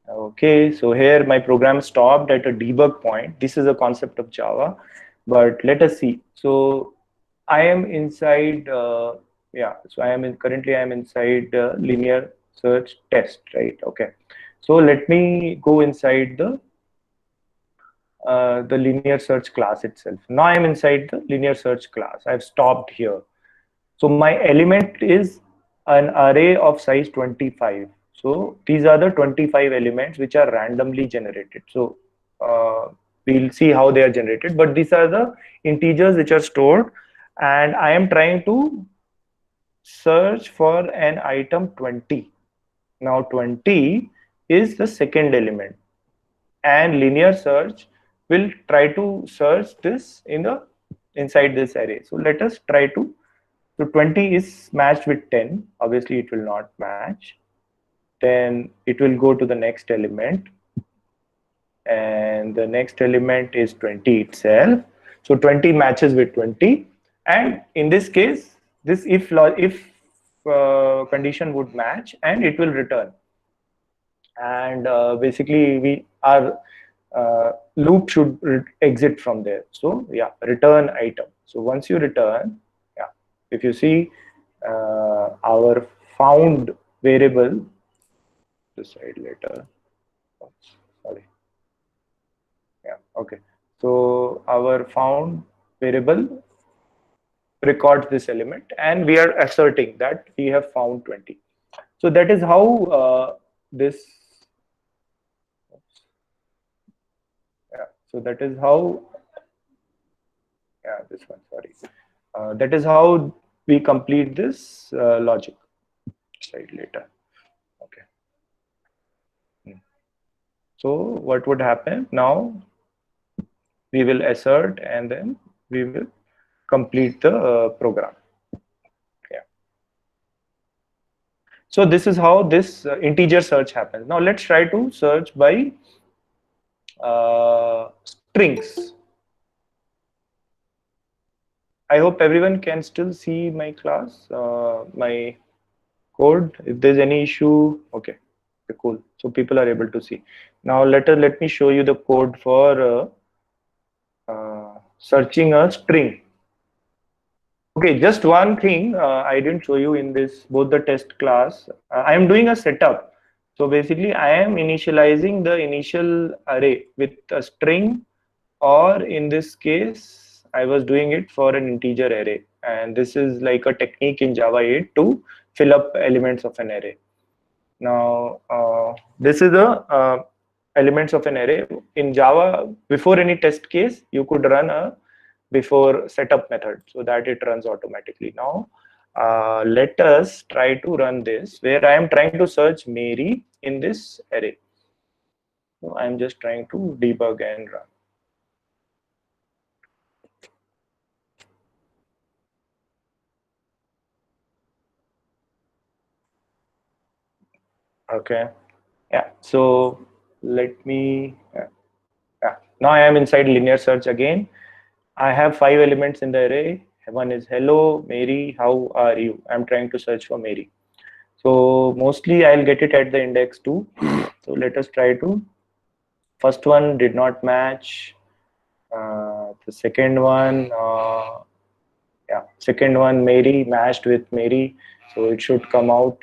S1: Okay, so here my program stopped at a debug point. This is a concept of Java, but let us see. So I am inside, yeah, so currently I am inside linear search test, right? Okay, so let me go inside the linear search class itself. Now I am inside the linear search class. I've stopped here. So my element is an array of size 25. So these are the 25 elements which are randomly generated. So we'll see how they are generated, but these are the integers which are stored, and I am trying to search for an item 20. Now 20 is the second element, and linear search will try to search this inside this array. So let us try to. So 20 is matched with 10. Obviously, it will not match. Then it will go to the next element, and the next element is 20 itself. So 20 matches with 20, and in this case, this if condition would match, and it will return. And basically, we are loop should exit from there. So yeah, return item. So once you return, yeah, if you see our found variable, decide later. Oops, sorry. Yeah, okay. So our found variable records this element, and we are asserting that we have found 20. So that is how this. Yeah. So that is how. Yeah, this one. Sorry. That is how we complete this logic. Slide later. Okay. So what would happen now? We will assert and then we will complete the program. Yeah. So this is how this integer search happens. Now let's try to search by strings. I hope everyone can still see my class, my code. If there's any issue, okay, cool. So people are able to see. Now let me show you the code for searching a string. Okay, just one thing I didn't show you in this both the test class. I am doing a setup. So basically, I am initializing the initial array with a string, or in this case, I was doing it for an integer array. And this is like a technique in Java 8 to fill up elements of an array. Now, this is the elements of an array. In Java, before any test case, you could run a before setup method so that it runs automatically. Now, let us try to run this where I am trying to search Mary in this array. So I am just trying to debug and run. Okay. Yeah. So let me. Yeah. Now I am inside linear search again. I have 5 elements in the array. One is hello, Mary, how are you? I'm trying to search for Mary. So mostly I'll get it at the index 2. So let us try to. First one did not match. The second one, yeah, second one Mary matched with Mary. So it should come out.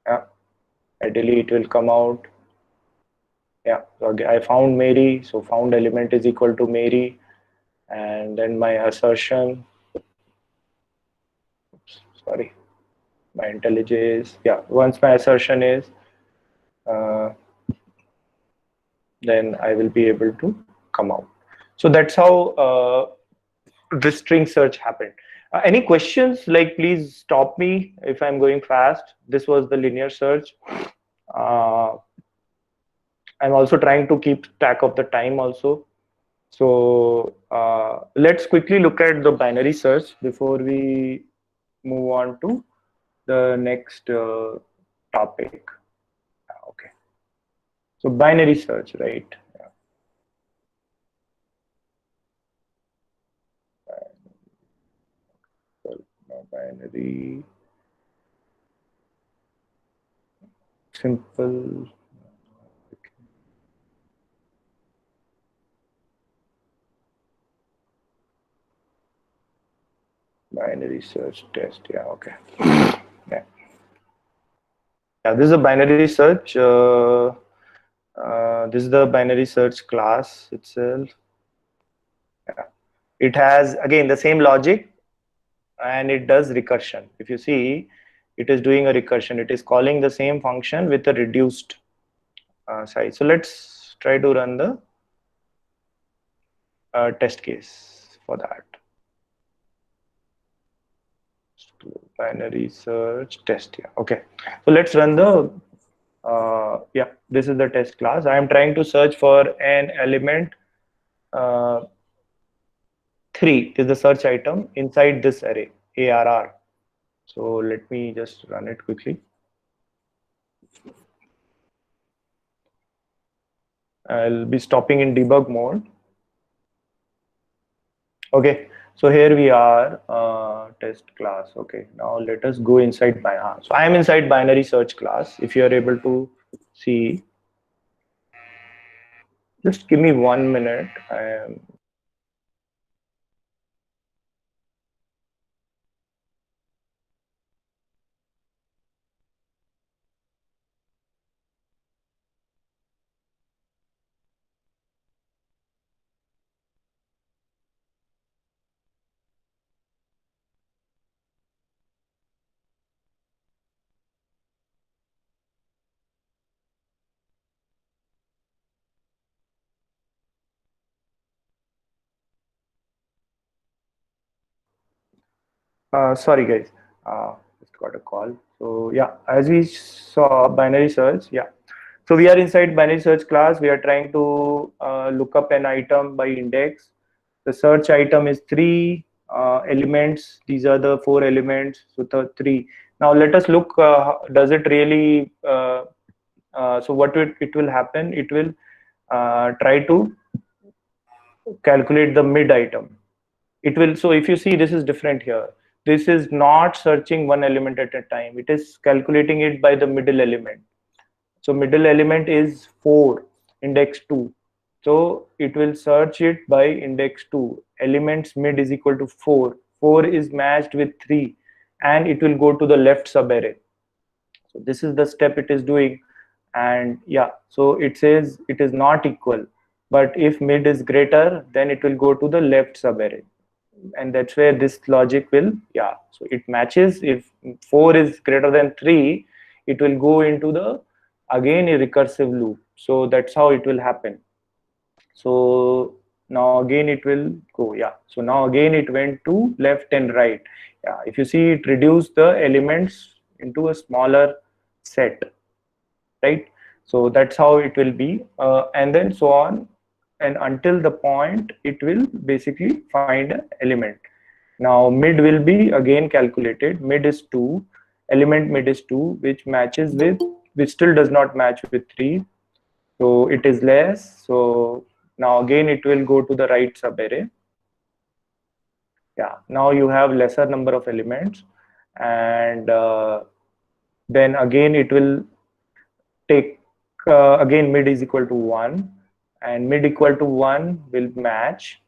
S1: Yeah, ideally it will come out. Yeah, so I found Mary. So found element is equal to Mary. And then my assertion. Oops, sorry. My IntelliJ is, yeah, once my assertion is, then I will be able to come out. So that's how this string search happened. Any questions? Like, please stop me if I'm going fast. This was the linear search. I'm also trying to keep track of the time also. So let's quickly look at the binary search before we move on to the next topic. Okay. So binary search, right? Yeah. Binary, simple. Binary search test. Yeah. Okay. Yeah. Yeah. This is a binary search. This is the binary search class itself. Yeah. It has again the same logic, and it does recursion. If you see, it is doing a recursion. It is calling the same function with a reduced size. So let's try to run the test case for that. Binary search test. Yeah. Okay. So let's run the. Yeah, this is the test class. I am trying to search for an element. 3 is the search item inside this array ARR. So let me just run it quickly. I'll be stopping in debug mode. Okay, so here we are, test class. Okay, now let us go inside binary. So I am inside binary search class. If you are able to see, Just give me 1 minute. Sorry guys, just got a call. So yeah, as we saw binary search, yeah. So we are inside binary search class. We are trying to look up an item by index. The search item is three elements. These are the four elements. So the three. Now let us look. Does it really? So what it will happen? It will try to calculate the mid item. It will. So if you see, this is different here. This is not searching one element at a time. It is calculating it by the middle element. So middle element is 4, index 2. So it will search it by index 2. Elements mid is equal to 4. 4 is matched with 3, and it will go to the left subarray. So this is the step it is doing. And yeah, so it says it is not equal. But if mid is greater, then it will go to the left subarray. And that's where this logic will, yeah, so it matches. If 4 is greater than 3, it will go into the again a recursive loop. So that's how it will happen. So now again it will go, yeah, so now again it went to left and right. Yeah, if you see, it reduced the elements into a smaller set, right? So that's how it will be, and then so on, and until the point it will basically find an element. Now mid will be again calculated. Mid is 2, element mid is 2, which matches with, which still does not match with 3, so it is less. So now again it will go to the right subarray. Yeah, now you have lesser number of elements, and then again it will take again mid is equal to 1, and mid equal to 1 will match.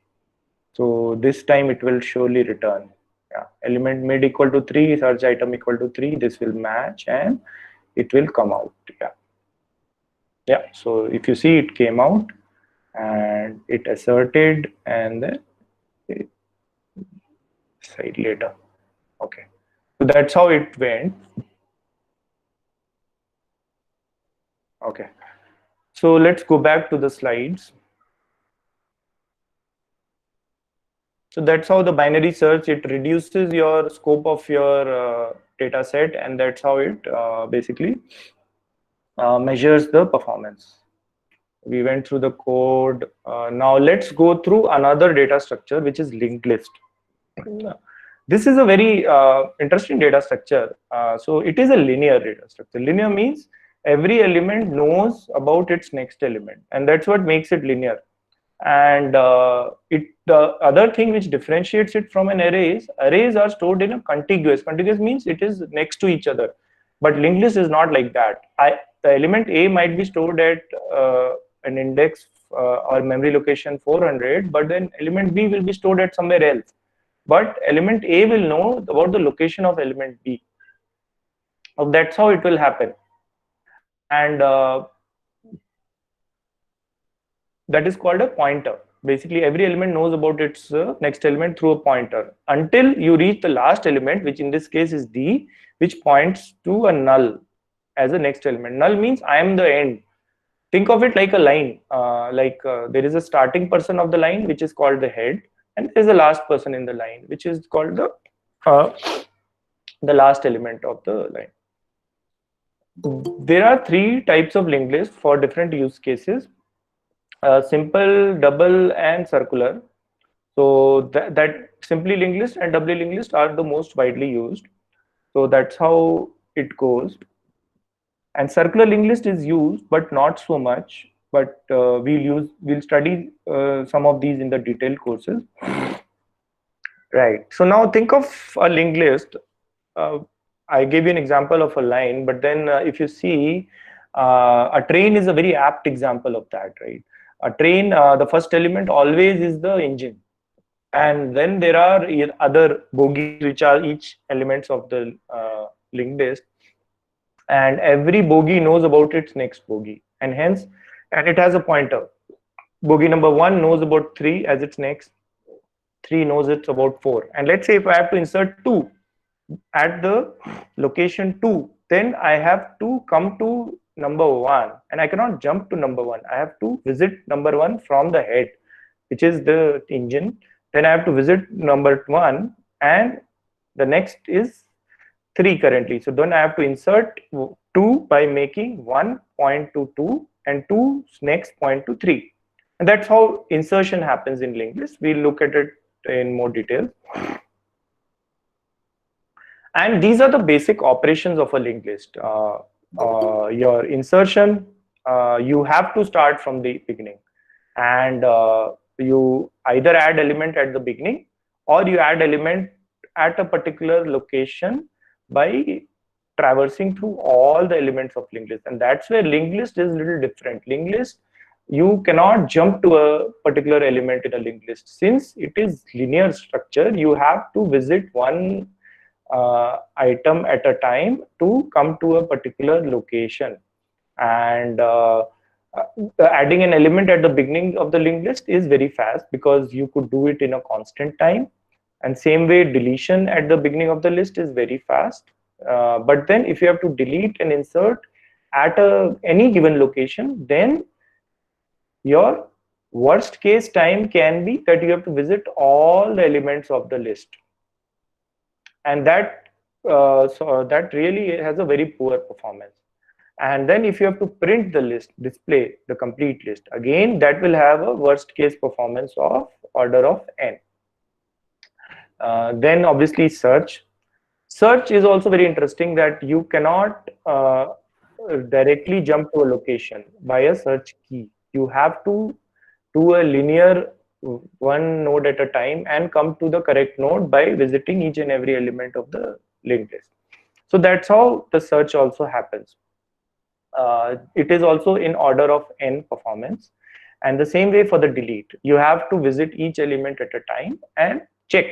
S1: So this time it will surely return. Yeah, element mid equal to 3, search item equal to 3, this will match and it will come out. Yeah, yeah, so if you see, it came out and it asserted, and then it, side later. Okay, so that's how it went. Okay, so let's go back to the slides. So that's how the binary search, it reduces your scope of your data set, and that's how it basically measures the performance. We went through the code. Now let's go through another data structure, which is linked list. This is a very interesting data structure. So it is a linear data structure. Linear means every element knows about its next element, and that's what makes it linear. And the other thing which differentiates it from an array is arrays are stored in a contiguous. Contiguous means it is next to each other, but linked list is not like that. The element A might be stored at an index or memory location 400, but then element B will be stored at somewhere else. But element A will know about the location of element B. So that's how it will happen. And that is called a pointer. Basically, every element knows about its next element through a pointer until you reach the last element, which in this case is D, which points to a null as a next element. Null means I am the end. Think of it like a line. There is a starting person of the line, which is called the head, and there is a last person in the line, which is called the last element of the line. There are 3 types of linked list for different use cases. Simple, double, and circular. So that simply linked list and doubly linked list are the most widely used. So that's how it goes. And circular linked list is used, but not so much. But we'll study some of these in the detailed courses. Right. So now think of a linked list. I gave you an example of a line, but then if you see, a train is a very apt example of that, right? A train, the first element always is the engine, and then there are other bogies which are each elements of the linked list, and every bogie knows about its next bogie, and hence, and it has a pointer. Bogie number 1 knows about 3 as its next, 3 knows it's about 4, and let's say if I have to insert 2 at the location 2, then I have to come to number 1, and I cannot jump to number 1. I have to visit number 1 from the head, which is the engine. Then I have to visit number 1, and the next is 3 currently. So then I have to insert 2 by making 1 point to 2 and 2 next point to 3. And that's how insertion happens in linked list. We'll look at it in more detail. And these are the basic operations of a linked list. Your insertion, you have to start from the beginning, and you either add element at the beginning or you add element at a particular location by traversing through all the elements of linked list. And that's where linked list is a little different. Linked list, you cannot jump to a particular element in a linked list. Since it is linear structure, you have to visit one item at a time to come to a particular location. And adding an element at the beginning of the linked list is very fast because you could do it in a constant time. And same way, deletion at the beginning of the list is very fast. But then if you have to delete and insert at any given location, then your worst case time can be that you have to visit all the elements of the list. And that that really has a very poor performance. And then if you have to print the list, display the complete list, again that will have a worst case performance of order of n. Then obviously search is also very interesting, that you cannot directly jump to a location by a search key. You have to do a linear one node at a time and come to the correct node by visiting each and every element of the linked list. So that's how the search also happens. It is also in order of n performance. And the same way for the delete, you have to visit each element at a time and check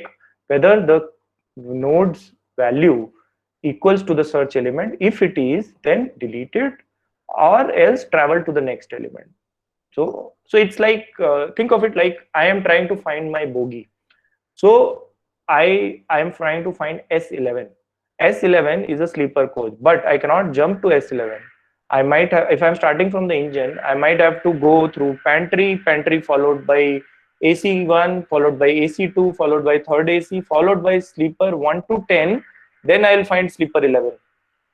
S1: whether the node's value equals to the search element. If it is, then delete it, or else travel to the next element. So it's like, think of it like I am trying to find my bogie. So I am trying to find S11. S11 is a sleeper coach, but I cannot jump to S11. I might have, if I'm starting from the engine, I might have to go through pantry followed by AC1, followed by AC2, followed by third AC, followed by sleeper 1 to 10. Then I'll find sleeper 11.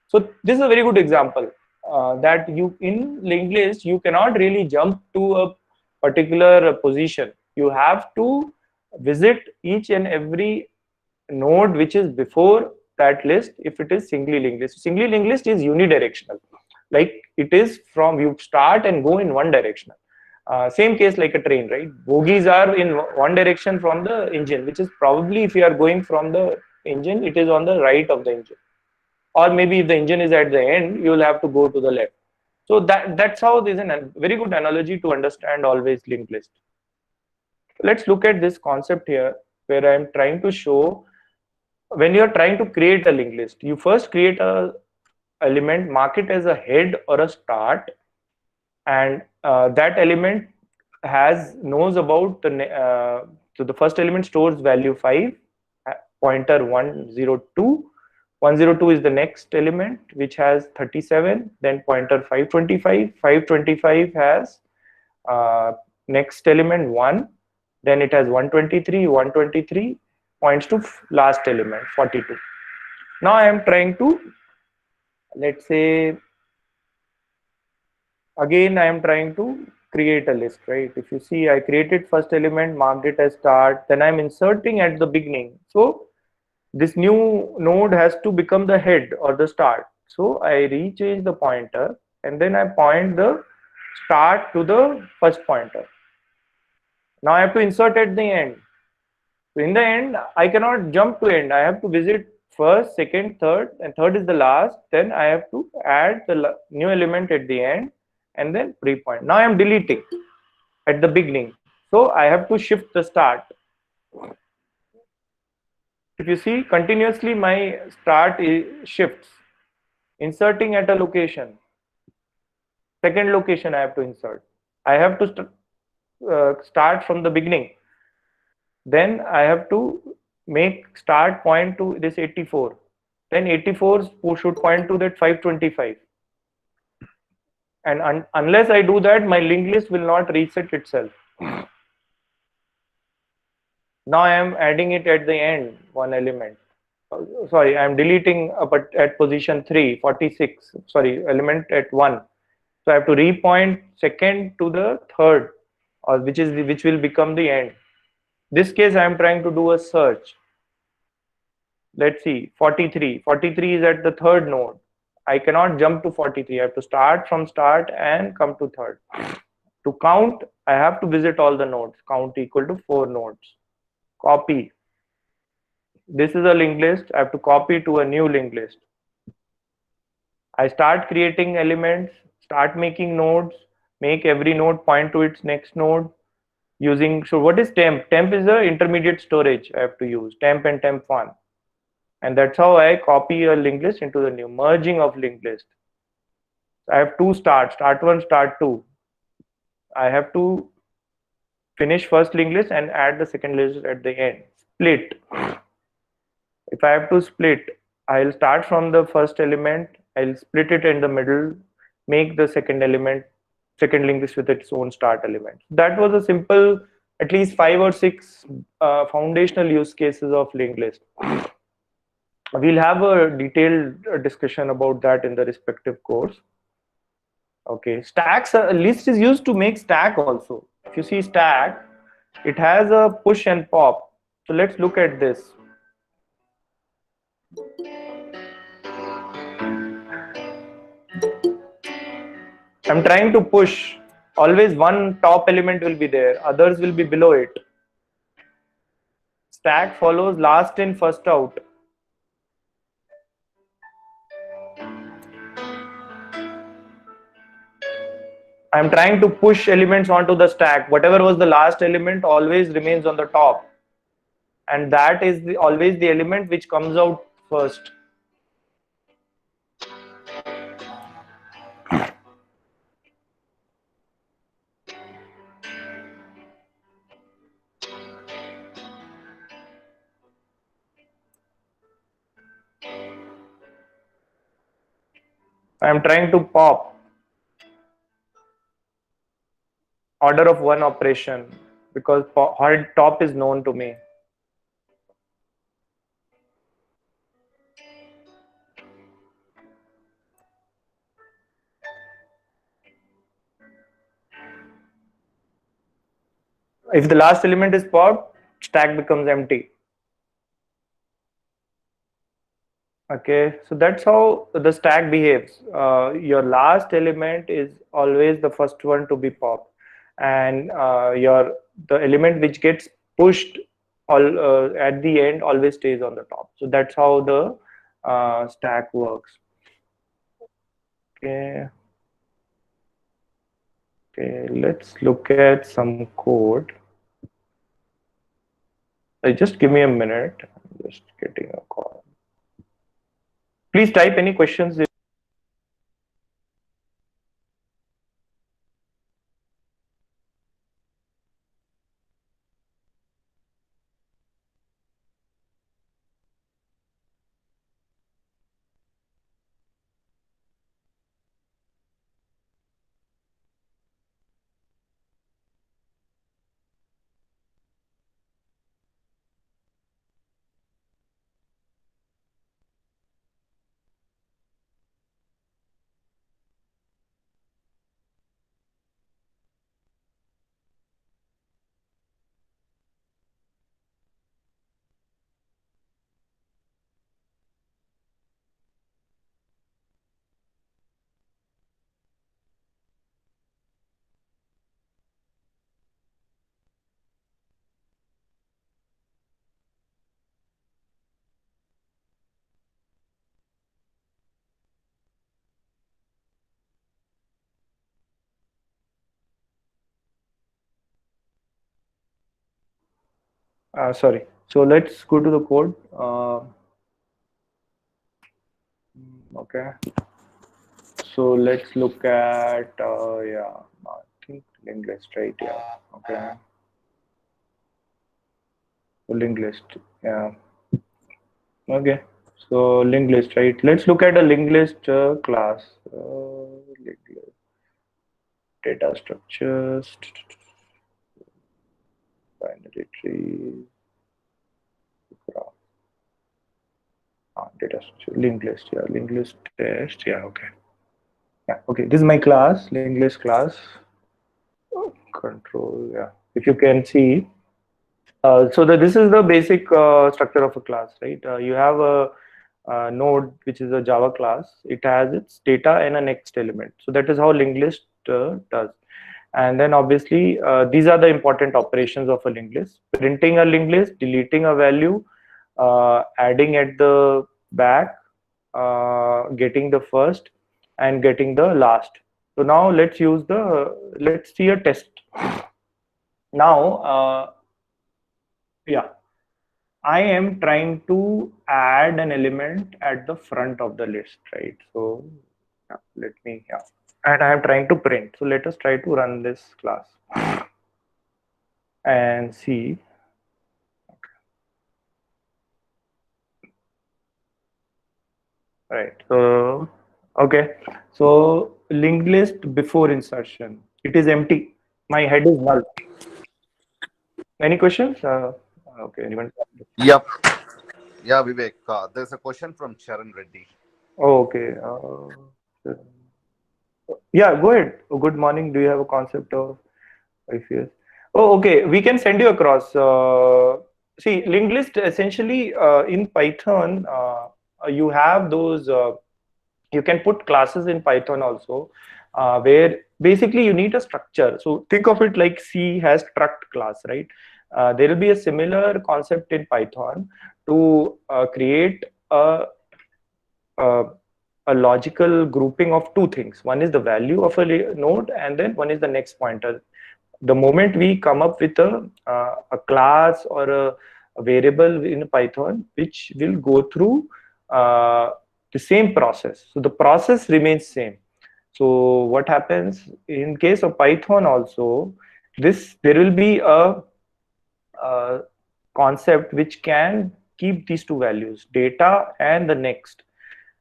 S1: So this is a very good example. That you in linked list, you cannot really jump to a particular position. You have to visit each and every node which is before that list if it is singly linked list. Singly linked list is unidirectional, like it is from you start and go in one direction. Same case like a train, right? Bogies are in one direction from the engine, which is probably, if you are going from the engine, it is on the right of the engine. Or maybe if the engine is at the end, you will have to go to the left. So that's how this is a very good analogy to understand always linked list. Let's look at this concept here, where I'm trying to show, when you're trying to create a linked list, you first create a element, mark it as a head or a start, and that element knows about the so the first element stores value 5, pointer 102. 102 is the next element, which has 37, then pointer 525. 525 has next element 1, then it has 123. 123 points to last element 42. Now I am trying to, let's say, again I am trying to create a list, right? If you see, I created first element, marked it as start, then I'm inserting at the beginning. So this new node has to become the head or the start. So I rechange the pointer and then I point the start to the first pointer. Now I have to insert at the end. So in the end, I cannot jump to end. I have to visit first, second, third, and third is the last. Then I have to add the new element at the end and then pre-point. Now I am deleting. at the beginning. So I have to shift the start. If you see continuously, my start shifts. Inserting at a location, second location I have to insert. I have to start from the beginning. Then I have to make start point to this 84. Then 84 should point to that 525. And unless I do that, my linked list will not reset itself. Now I am adding it at the end, one element. Sorry, I am deleting up at position 3, 46. Sorry, element at 1. So I have to repoint second to the third, or which will become the end. This case I am trying to do a search. Let's see, 43. 43 is at the third node. I cannot jump to 43. I have to start from start and come to third. To count, I have to visit all the nodes. Count equal to 4 nodes. Copy. This is a linked list. I have to copy to a new linked list. I start creating elements, start making nodes, make every node point to its next node using, so what is temp? Temp is the intermediate storage I have to use, temp and temp1. And that's how I copy a linked list into the new merging of linked list. I have two start 1, start 2. I have to finish first linked list and add the second list at the end. Split. If I have to split, I'll start from the first element, I'll split it in the middle, make the second element, second linked list with its own start element. That was a simple, at least 5 or 6 foundational use cases of linked list. We'll have a detailed discussion about that in the respective course. Okay, stacks, a list is used to make stack also. If you see stack, it has a push and pop. So let's look at this. I'm trying to push. Always one top element will be there, others will be below it. Stack follows last in, first out. I'm trying to push elements onto the stack. Whatever was the last element always remains on the top. And that is always the element which comes out first. I'm trying to pop order of one operation because hard top is known to me. If the last element is popped, stack becomes empty. Okay, so that's how the stack behaves. Your last element is always the first one to be popped, and the element which gets pushed at the end always stays on the top. So that's how the stack works. Okay. Okay, let's look at some code. Just give me a minute. I'm just getting a call. Please type any questions. Sorry. So let's go to the code. Okay. So let's look at yeah, I think linked list, right? Yeah. Okay. So linked list. Yeah. Okay. So linked list, right? Let's look at a linked list class. Linked list, data structures, binary tree, graph. Data structure, linked list. Yeah, linked list test. Yeah. Okay. Yeah. Okay. This is my class, linked list class. Control. Yeah. If you can see. This is the basic structure of a class, right? You have a node which is a Java class. It has its data and a next element. So that is how linked list does. And then obviously these are the important operations of a linked list: printing a linked list, deleting a value, adding at the back, getting the first, and getting the last. So now let's see a test. Now yeah, I am trying to add an element at the front of the list, right? So yeah, let me, yeah, and I am trying to print. So let us try to run this class and see. Right. So okay. So linked list before insertion, it is empty. My head is null. Any questions? Okay. Anyone?
S5: Yep. Yeah, Vivek. There's a question from Charan Reddy.
S1: Oh, okay. Yeah, go ahead. Oh, good morning. Do you have a concept of IFS? Oh, okay. We can send you across. See, linked list essentially in Python, you have those. You can put classes in Python also, where basically you need a structure. So think of it like C has struct class, right? There will be a similar concept in Python to create a, a logical grouping of two things. One is the value of a node, and then one is the next pointer. The moment we come up with a class or a variable in Python, which will go through the same process. So the process remains same. So what happens in case of Python also, there will be a concept which can keep these two values, data and the next.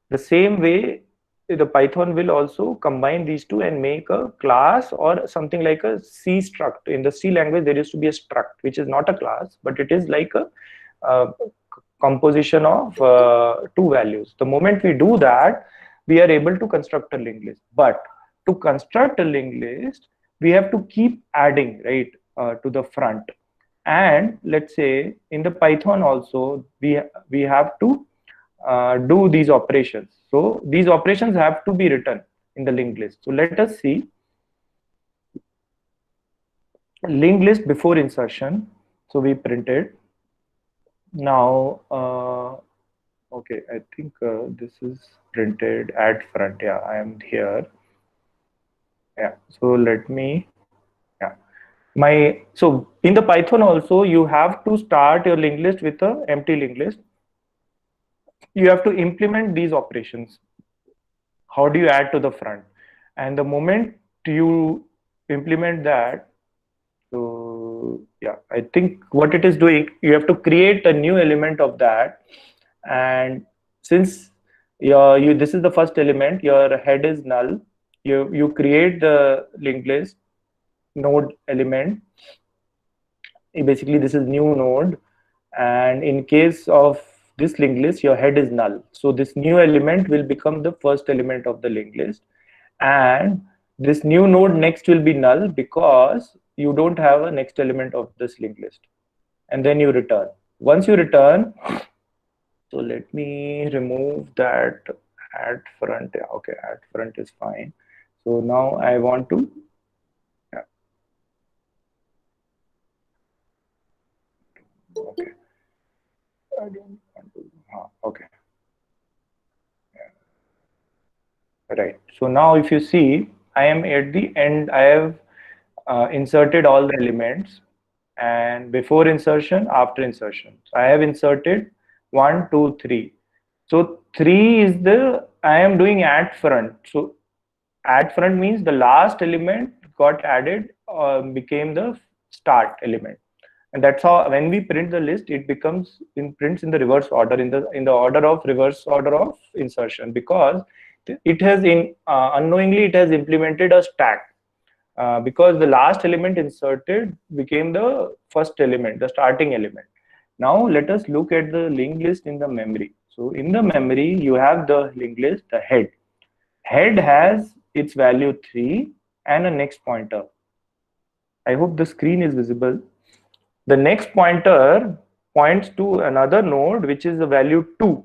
S1: The same way, the Python will also combine these two and make a class or something like a C struct. In the C language, there used to be a struct, which is not a class, but it is like a composition of two values. The moment we do that, we are able to construct a linked list. But to construct a linked list, we have to keep adding, right, to the front. And let's say in the Python also, we have to do these operations. So these operations have to be written in the linked list. So let us see linked list before insertion. So we printed. Now, okay, I think this is printed at front. Yeah, I am here. Yeah, so let me, yeah. So in the Python also, you have to start your linked list with a empty linked list. You have to implement these operations. How do you add to the front? And the moment you implement that, so yeah, I think what it is doing, you have to create a new element of that. And since this is the first element, your head is null. You create the linked list node element. Basically, this is new node, and in case of this linked list, your head is null. So this new element will become the first element of the linked list, and this new node next will be null because you don't have a next element of this linked list. And then you return. Once you return, so let me remove that add front. Yeah, okay, add front is fine. So now I want to, yeah. Okay, I don't want to, okay, right. So now if you see, I am at the end. I have inserted all the elements, and before insertion, after insertion. So I have inserted 1, 2, 3. So 3 is I am doing at front. So at front means the last element got added, became the start element. And that's how when we print the list, it becomes prints in the reverse order, in the order of reverse order of insertion, because it has unknowingly it has implemented a stack, because the last element inserted became the first element, the starting element. Now let us look at the linked list in the memory. So in the memory, you have the linked list, the head. Head has its value 3 and a next pointer. I hope the screen is visible. The next pointer points to another node, which is the value 2,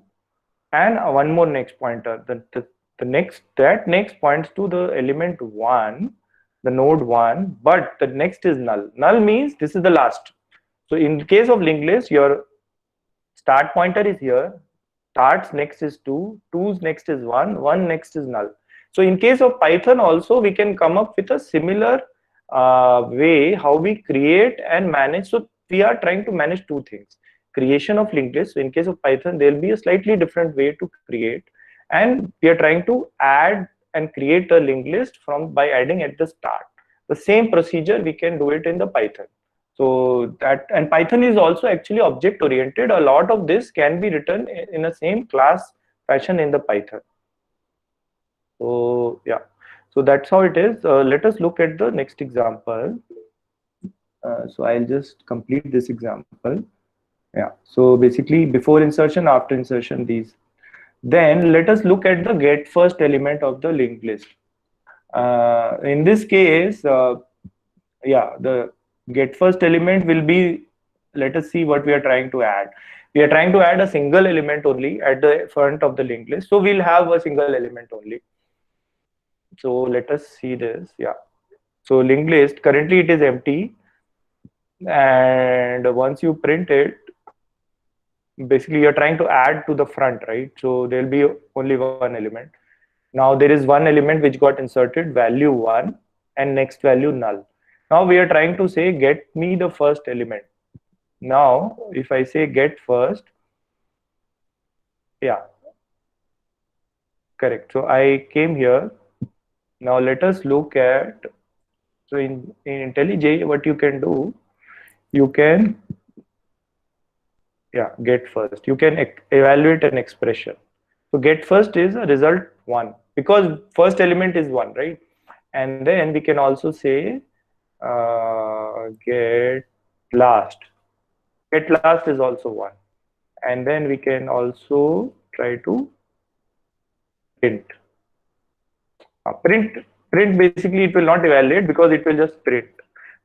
S1: and one more next pointer. That next points to the element 1, the node 1, but the next is null. Null means this is the last. So in case of linked list, your start pointer is here, starts next is 2, 2's next is 1, 1 next is null. So in case of Python also, we can come up with a similar way how we create and manage. So we are trying to manage two things: creation of linked list. So in case of Python, there will be a slightly different way to create, and we are trying to add and create a linked list by adding at the start. The same procedure we can do it in the Python. So that, and Python is also actually object oriented. A lot of this can be written in a same class fashion in the Python. So yeah, so that's how it is. Let us look at the next example. So I'll just complete this example. Yeah, so basically before insertion, after insertion, these. Then let us look at the get first element of the linked list. In this case, yeah, the get first element will be, let us see what we are trying to add. We are trying to add a single element only at the front of the linked list. So we'll have a single element only. So let us see this. Yeah. So linked list, currently it is empty. And once you print it, basically you're trying to add to the front, right? So there'll be only one element. Now there is one element which got inserted, value 1, and next value null. Now we are trying to say get me the first element. Now if I say get first, yeah, correct. So I came here. Now let us look at, so in IntelliJ, what you can do, you can, yeah, get first. You can evaluate an expression. So get first is a result 1, because first element is 1, right? And then we can also say get last. Get last is also 1. And then we can also try to print. Print basically it will not evaluate because it will just print.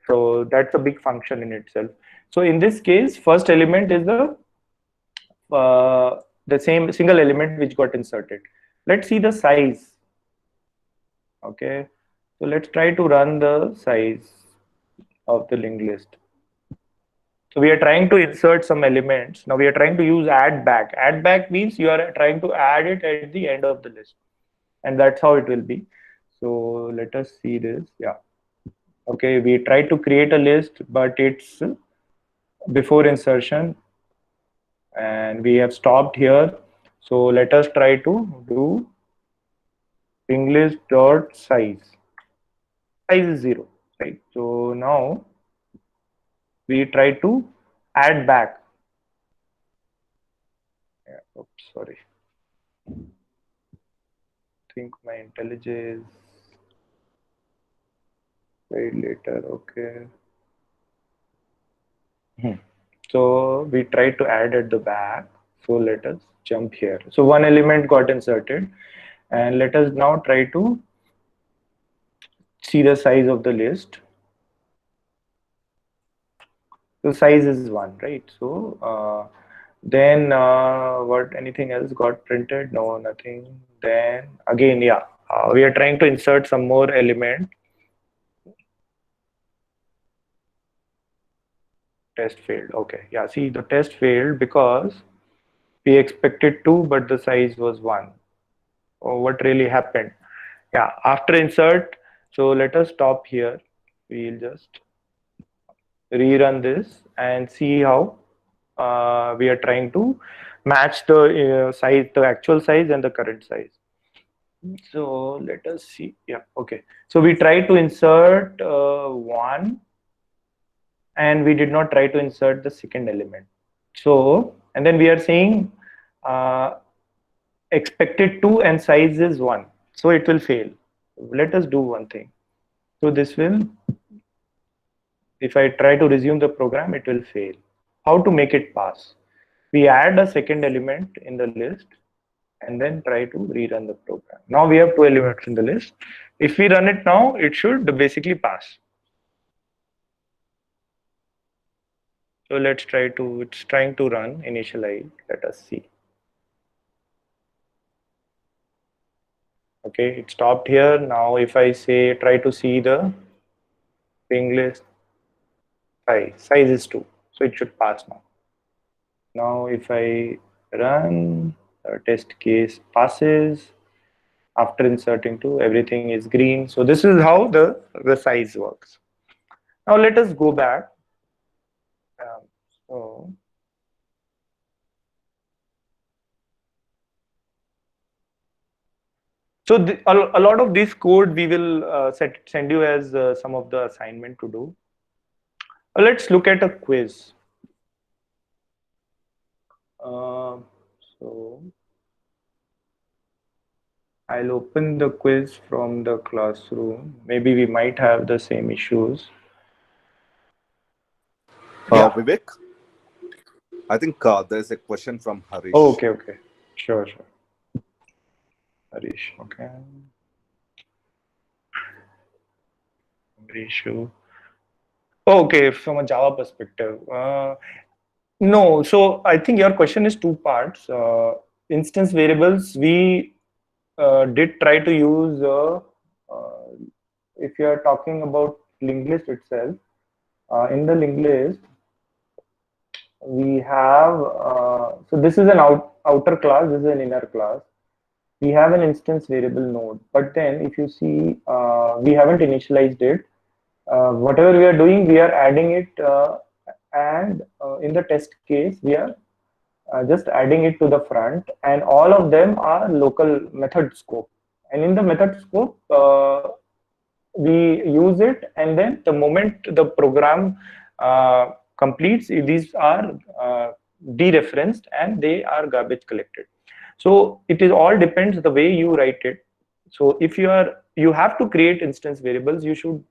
S1: So that's a big function in itself. So in this case, first element is the same single element which got inserted. Let's see the size. Okay, so let's try to run the size of the linked list. So we are trying to insert some elements. Now we are trying to use add back. Add back means you are trying to add it at the end of the list, and that's how it will be. So let us see this. Yeah. Okay, we try to create a list, but it's before insertion, and we have stopped here. So let us try to do linked list dot size. Size is 0, right? So now we try to add back. Yeah, oops, sorry. I think my IntelliJ is very later. Okay. So we try to add at the back. So let us jump here. So one element got inserted, and let us now try to see the size of the list. So size is 1, right? So then what, anything else got printed? No, nothing. Then again, yeah, we are trying to insert some more element. Test failed. Okay, yeah, see, the test failed because we expected 2, but the size was 1. Oh, what really happened? Yeah, after insert, so let us stop here. We'll just rerun this and see how we are trying to match the size, the actual size and the current size. So let us see. Yeah, okay. So we tried to insert one, and we did not try to insert the second element. So, and then we are saying uh, expected 2 and size is 1. So it will fail. Let us do one thing. So this will, if I try to resume the program, it will fail. How to make it pass? We add a second element in the list and then try to rerun the program. Now we have 2 elements in the list. If we run it now, it should basically pass. So let's try to, it's trying to run initialize. Let us see. Okay, it stopped here. Now if I say try to see the string list size is 2, so it should pass now. Now if I run, the test case passes. After inserting 2, everything is green. So this is how the size works. Now let us go back. So a lot of this code we will send you as some of the assignment to do. Let's look at a quiz. So I'll open the quiz from the classroom. Maybe we might have the same issues. Yeah.
S5: Vivek, I think there's a question from Harish.
S1: Oh, okay. Sure. Harish, okay. Issue. Okay, from a Java perspective. No, so I think your question is two parts. Instance variables, we did try to use, if you are talking about linked list itself, in the linked list, we have, so this is an outer class, this is an inner class. We have an instance variable node, but then if you see, we haven't initialized it. Whatever we are doing, we are adding it, and in the test case, we are just adding it to the front, and all of them are local method scope. And in the method scope, we use it, and then the moment the program completes, these are dereferenced and they are garbage collected. So it is all depends the way you write it. So if you have to create instance variables, you should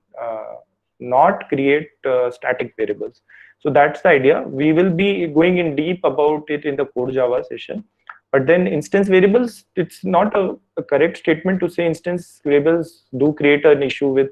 S1: not create static variables. So that's the idea. We will be going in deep about it in the core Java session. But then instance variables, it's not a correct statement to say instance variables do create an issue with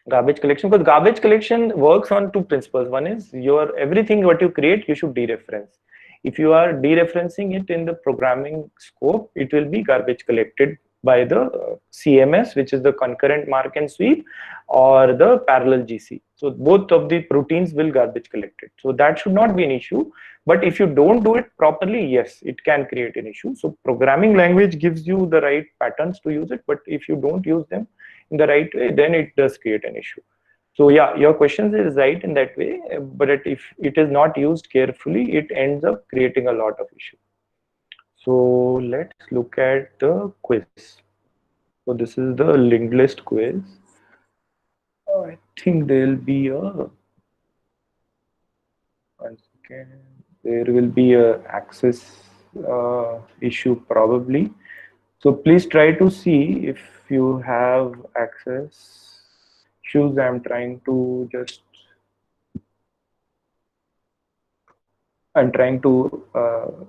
S1: garbage collection, because garbage collection works on two principles. One is your everything what you create, you should dereference. If you are dereferencing it in the programming scope, it will be garbage collected by the CMS, which is the concurrent mark and sweep, or the parallel GC. So both of the routines will garbage collect it. So that should not be an issue. But if you don't do it properly, yes, it can create an issue. So programming language gives you the right patterns to use it, but if you don't use them in the right way, then it does create an issue. So yeah, your question is right in that way, but if it is not used carefully, it ends up creating a lot of issues. So let's look at the quiz. So this is the linked list quiz. I think there'll be a, one second, there will be a access issue probably. So please try to see if you have access issues. I'm trying to just,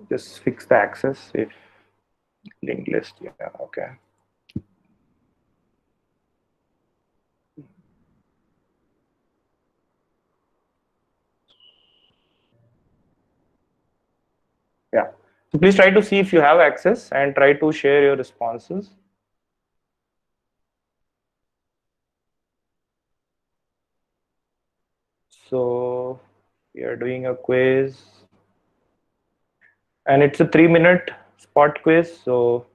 S1: just fix the access if linked list. Yeah, okay. Yeah. So please try to see if you have access and try to share your responses. So we are doing a quiz, and it's a 3-minute spot quiz. So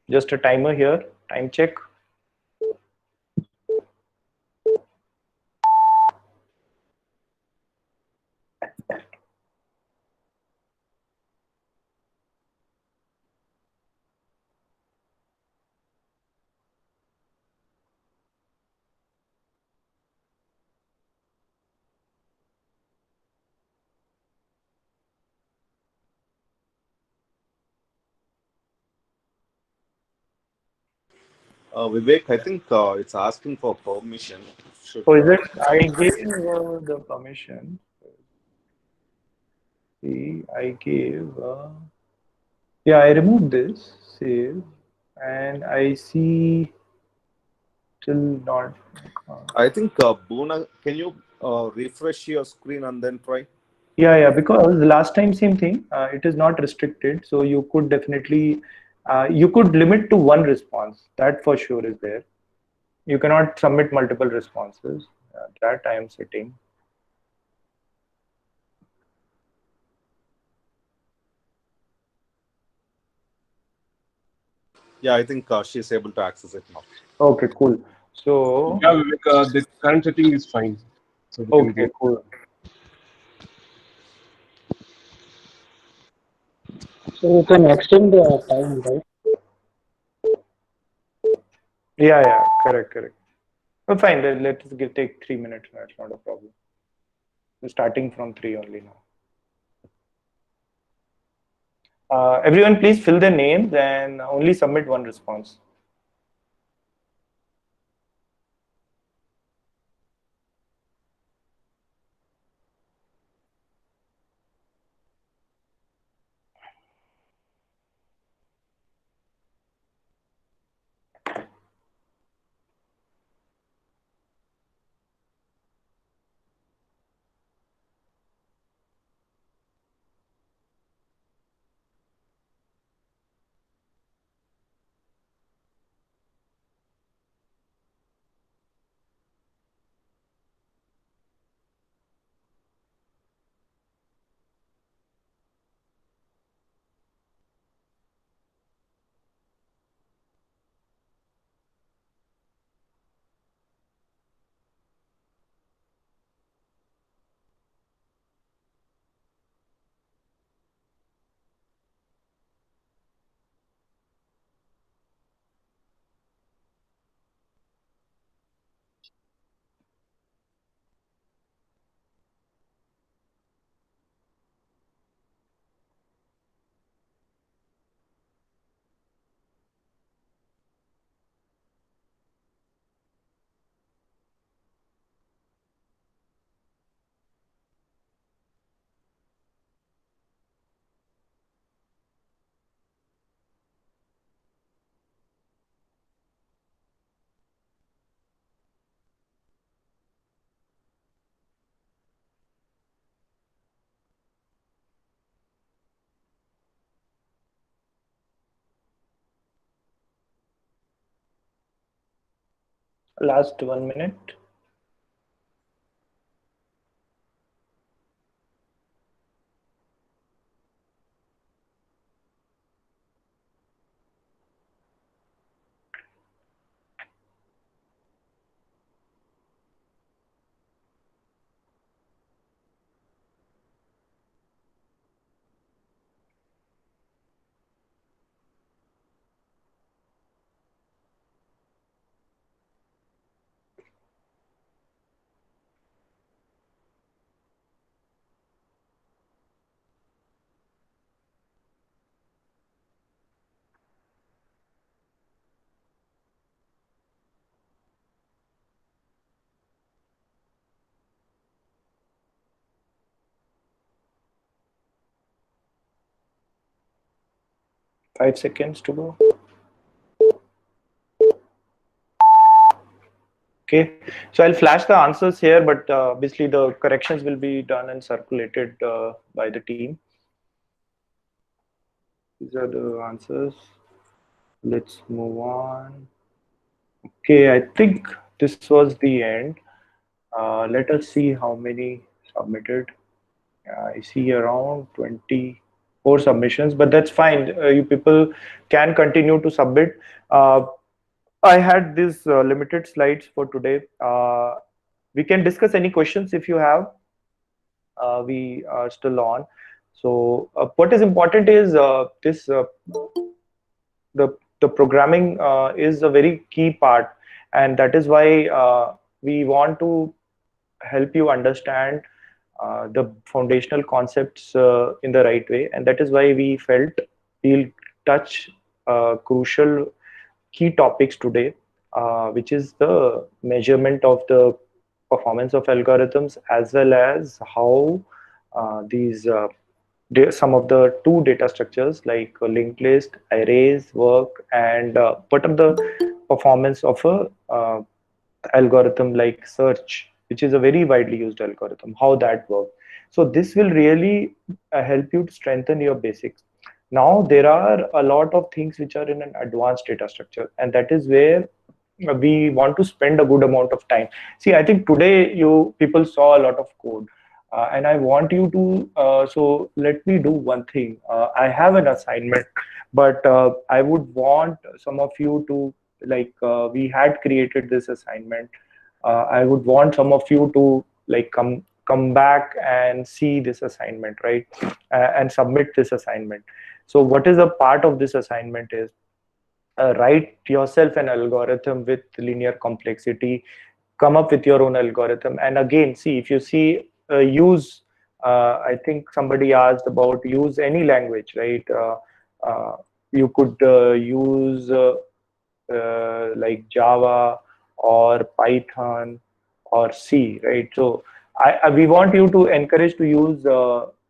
S1: just a timer here, time check.
S5: Vivek, I think it's asking for permission. Should
S1: So is it? I gave the permission. See, I gave. Yeah, I removed this. Save, and I see still not.
S5: I think Buna, can you refresh your screen and then try?
S1: Yeah, because the last time same thing. It is not restricted, so you could definitely you could limit to one response. That for sure is there. You cannot submit multiple responses. That I am setting.
S5: Yeah, I think she's able to access it now.
S1: Okay, cool. So
S3: Yeah, Vivek, the current setting is fine. So we can
S1: okay,
S3: go.
S1: cool.
S4: So you can extend the time, right?
S1: Yeah, correct. Well, fine. Let us take 3 minutes. That's not a problem. We're starting from three only now. Everyone, please fill their names and only submit one response. Last 1 minute. Five seconds to go. Okay, so I'll flash the answers here, but obviously the corrections will be done and circulated by the team. These are the answers. Let's move on. Okay, I think this was the end. Let us see how many submitted. I see around 24 submissions, but that's fine. You people can continue to submit. I had these limited slides for today. We can discuss any questions if you have. We are still on. So what is important is this the programming is a very key part, and that is why we want to help you understand the foundational concepts in the right way, and that is why we felt we'll touch crucial key topics today. which is the measurement of the performance of algorithms, as well as how these some of the two data structures like linked list, arrays work, and what are the performance of a algorithm like search, which is a very widely used algorithm, how that works. So this will really help you to strengthen your basics. Now there are a lot of things which are in an advanced data structure, and that is where we want to spend a good amount of time. See, I think today you people saw a lot of code, and I want you to. So let me do one thing. I have an assignment, but I would want some of you to we had created this assignment. I would want some of you to come back and see this assignment, right, and submit this assignment. So what is a part of this assignment is write yourself an algorithm with linear complexity, come up with your own algorithm, and again, see if you see use. I think somebody asked about use any language, right? You could use like Java or Python or C, right? So we want you to encourage to use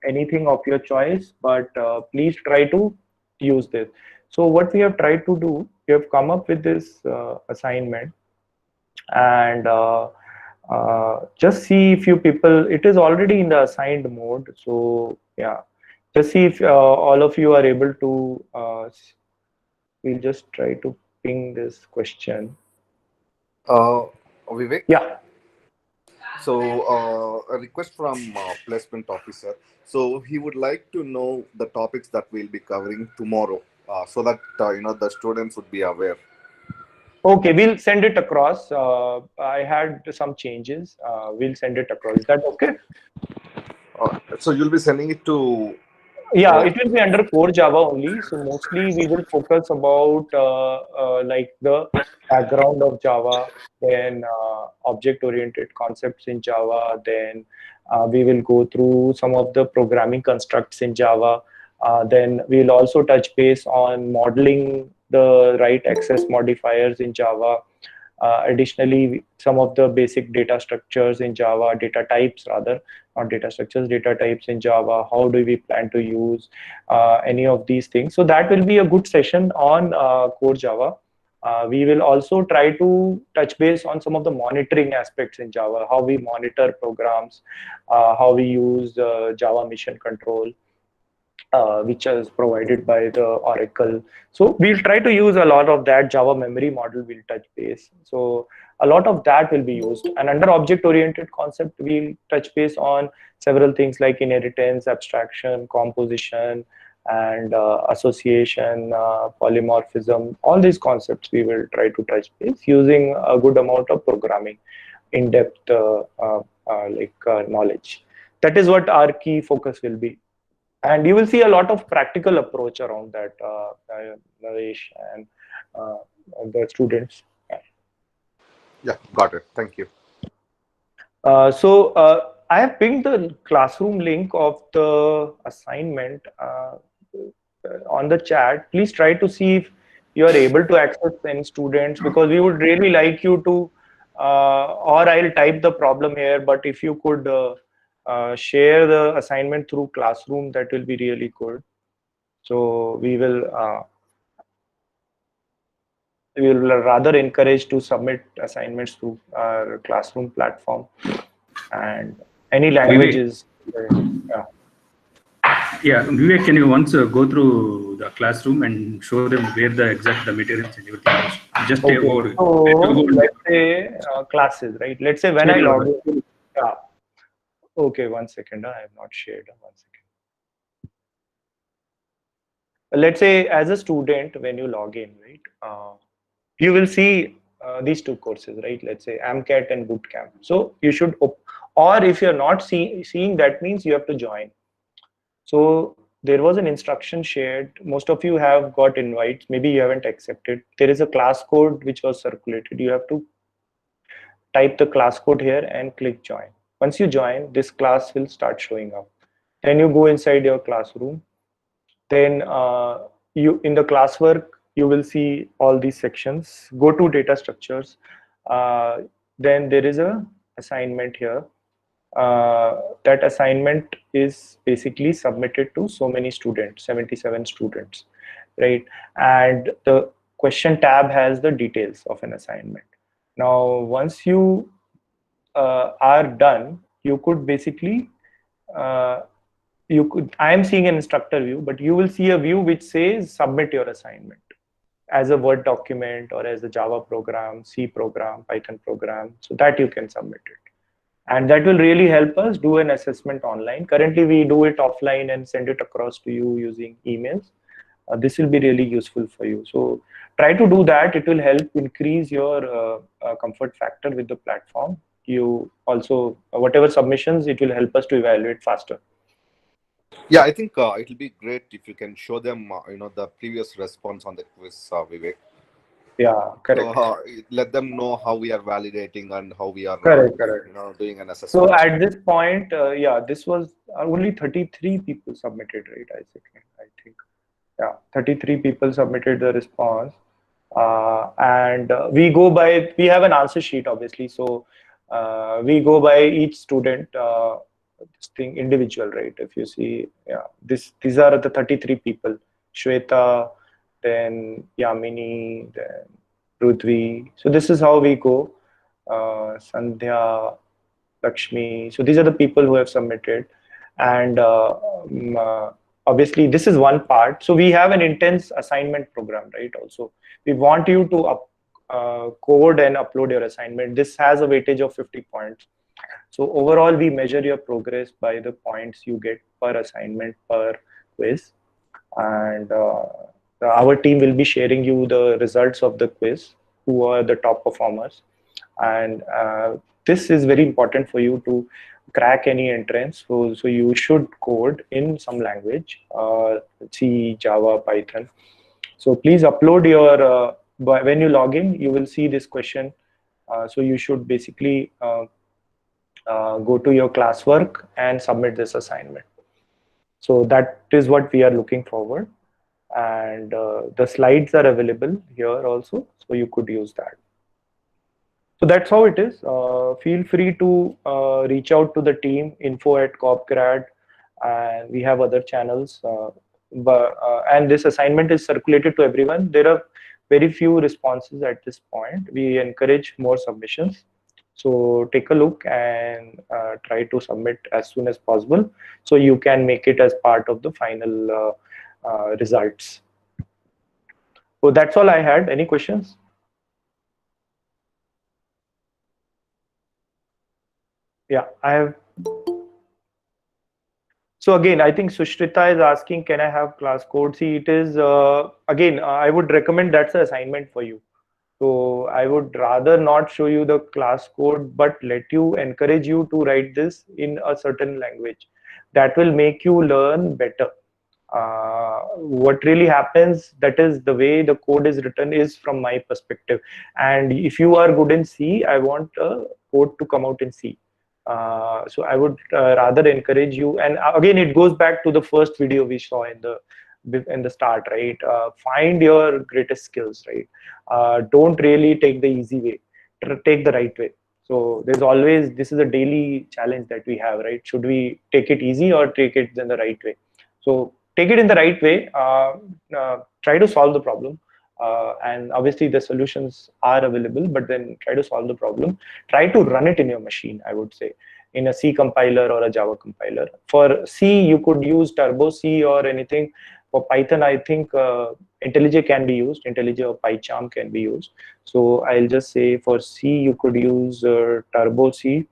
S1: anything of your choice, but please try to use this. So what we have tried to do, we have come up with this assignment, and just see if you people, it is already in the assigned mode. So yeah, just see if all of you are able to, we'll just try to ping this question.
S5: Vivek,
S1: Yeah.
S5: so a request from placement officer. So he would like to know the topics that we'll be covering tomorrow, so that the students would be aware.
S1: Okay, we'll send it across. I had some changes. We'll send it across. Is that okay?
S5: So you'll be sending it to.
S1: Yeah, it will be under core Java only. So mostly we will focus about like the background of Java, then object-oriented concepts in Java. Then we will go through some of the programming constructs in Java. Then we'll also touch base on modeling the right access modifiers in Java. Additionally, some of the basic data structures in Java, data types rather, not data structures, data types in Java. How do we plan to use any of these things? So that will be a good session on core Java. We will also try to touch base on some of the monitoring aspects in Java, how we monitor programs, how we use Java Mission Control, which is provided by the Oracle. So we'll try to use a lot of that. Java memory model will touch base. So a lot of that will be used. And under object-oriented concept, we'll touch base on several things like inheritance, abstraction, composition, and association, polymorphism. All these concepts we will try to touch base using a good amount of programming, in-depth knowledge. That is what our key focus will be. And you will see a lot of practical approach around that, Naresh and the students.
S5: Yeah, got it. Thank you.
S1: So I have pinged the classroom link of the assignment on the chat. Please try to see if you are able to access any students, because we would really like you to, or I'll type the problem here, but if you could share the assignment through Classroom, that will be really good. So we will rather encourage to submit assignments through our Classroom platform, and any languages.
S6: Yeah, Vivek, can you once go through the Classroom and show them where the materials and everything is? Just
S1: Okay.
S6: about
S1: So let's say classes, right? Let's say when I log in. Yeah. Okay, 1 second. I have not shared. 1 second. Let's say as a student, when you log in, right, you will see these two courses, right? Let's say AMCAT and Bootcamp. So you should, or if you're not seeing, that means you have to join. So there was an instruction shared. Most of you have got invites. Maybe you haven't accepted. There is a class code which was circulated. You have to type the class code here and click join. Once you join, this class will start showing up. Then you go inside your classroom. Then you, in the classwork, you will see all these sections. Go to data structures. Then there is a assignment here. That assignment is basically submitted to so many students, 77 students, right? And the question tab has the details of an assignment. Now, once you are done, you could basically I am seeing an instructor view, but you will see a view which says submit your assignment as a Word document or as a Java program, C program, Python program, so that you can submit it. And that will really help us do an assessment online. Currently, we do it offline and send it across to you using emails. This will be really useful for you. So try to do that. It will help increase your comfort factor with the platform. You also, whatever submissions, it will help us to evaluate faster.
S5: Yeah, I think it will be great if you can show them, the previous response on the quiz, Vivek.
S1: Yeah, correct.
S5: So let them know how we are validating and how we are,
S1: Correct.
S5: doing an assessment.
S1: So at this point, yeah, this was only 33 people submitted, right, Isaac? I think, yeah, 33 people submitted the response. And we have an answer sheet, obviously. So we go by each student, this thing individual, right? If you see, yeah, these are the 33 people: Shweta, then Yamini, then Rudvi. So this is how we go. Sandhya, Lakshmi. So these are the people who have submitted, and obviously this is one part. So we have an intense assignment program, right? Also, we want you to code and upload your assignment. This has a weightage of 50 points. So overall, we measure your progress by the points you get per assignment, per quiz. And our team will be sharing you the results of the quiz, who are the top performers. And this is very important for you to crack any entrance. So you should code in some language, C, Java, Python. So please upload your, when you log in, you will see this question. So you should basically go to your classwork and submit this assignment. So that is what we are looking forward. And the slides are available here also, so you could use that. So that's how it is. Feel free to reach out to the team, info@corpgrad, and we have other channels. And this assignment is circulated to everyone. There are very few responses at this point. We encourage more submissions. So take a look and try to submit as soon as possible, so you can make it as part of the final results. So that's all I had. Any questions? Yeah, I have. So again, I think Sushrita is asking, can I have class code? See, it is, again, I would recommend that's an assignment for you. So I would rather not show you the class code, but encourage you to write this in a certain language. That will make you learn better. What really happens, that is the way the code is written is from my perspective. And if you are good in C, I want a code to come out in C. So I would rather encourage you. And again, it goes back to the first video we saw in the start, right? Find your greatest skills, right? Don't really take the easy way, take the right way. So there's always, this is a daily challenge that we have, right? Should we take it easy or take it in the right way? So take it in the right way, try to solve the problem. And obviously the solutions are available, but then try to solve the problem. Try to run it in your machine, I would say, in a C compiler or a Java compiler. For C, you could use Turbo C or anything. For Python, I think IntelliJ can be used. IntelliJ or PyCharm can be used. So I'll just say for C, you could use Turbo C.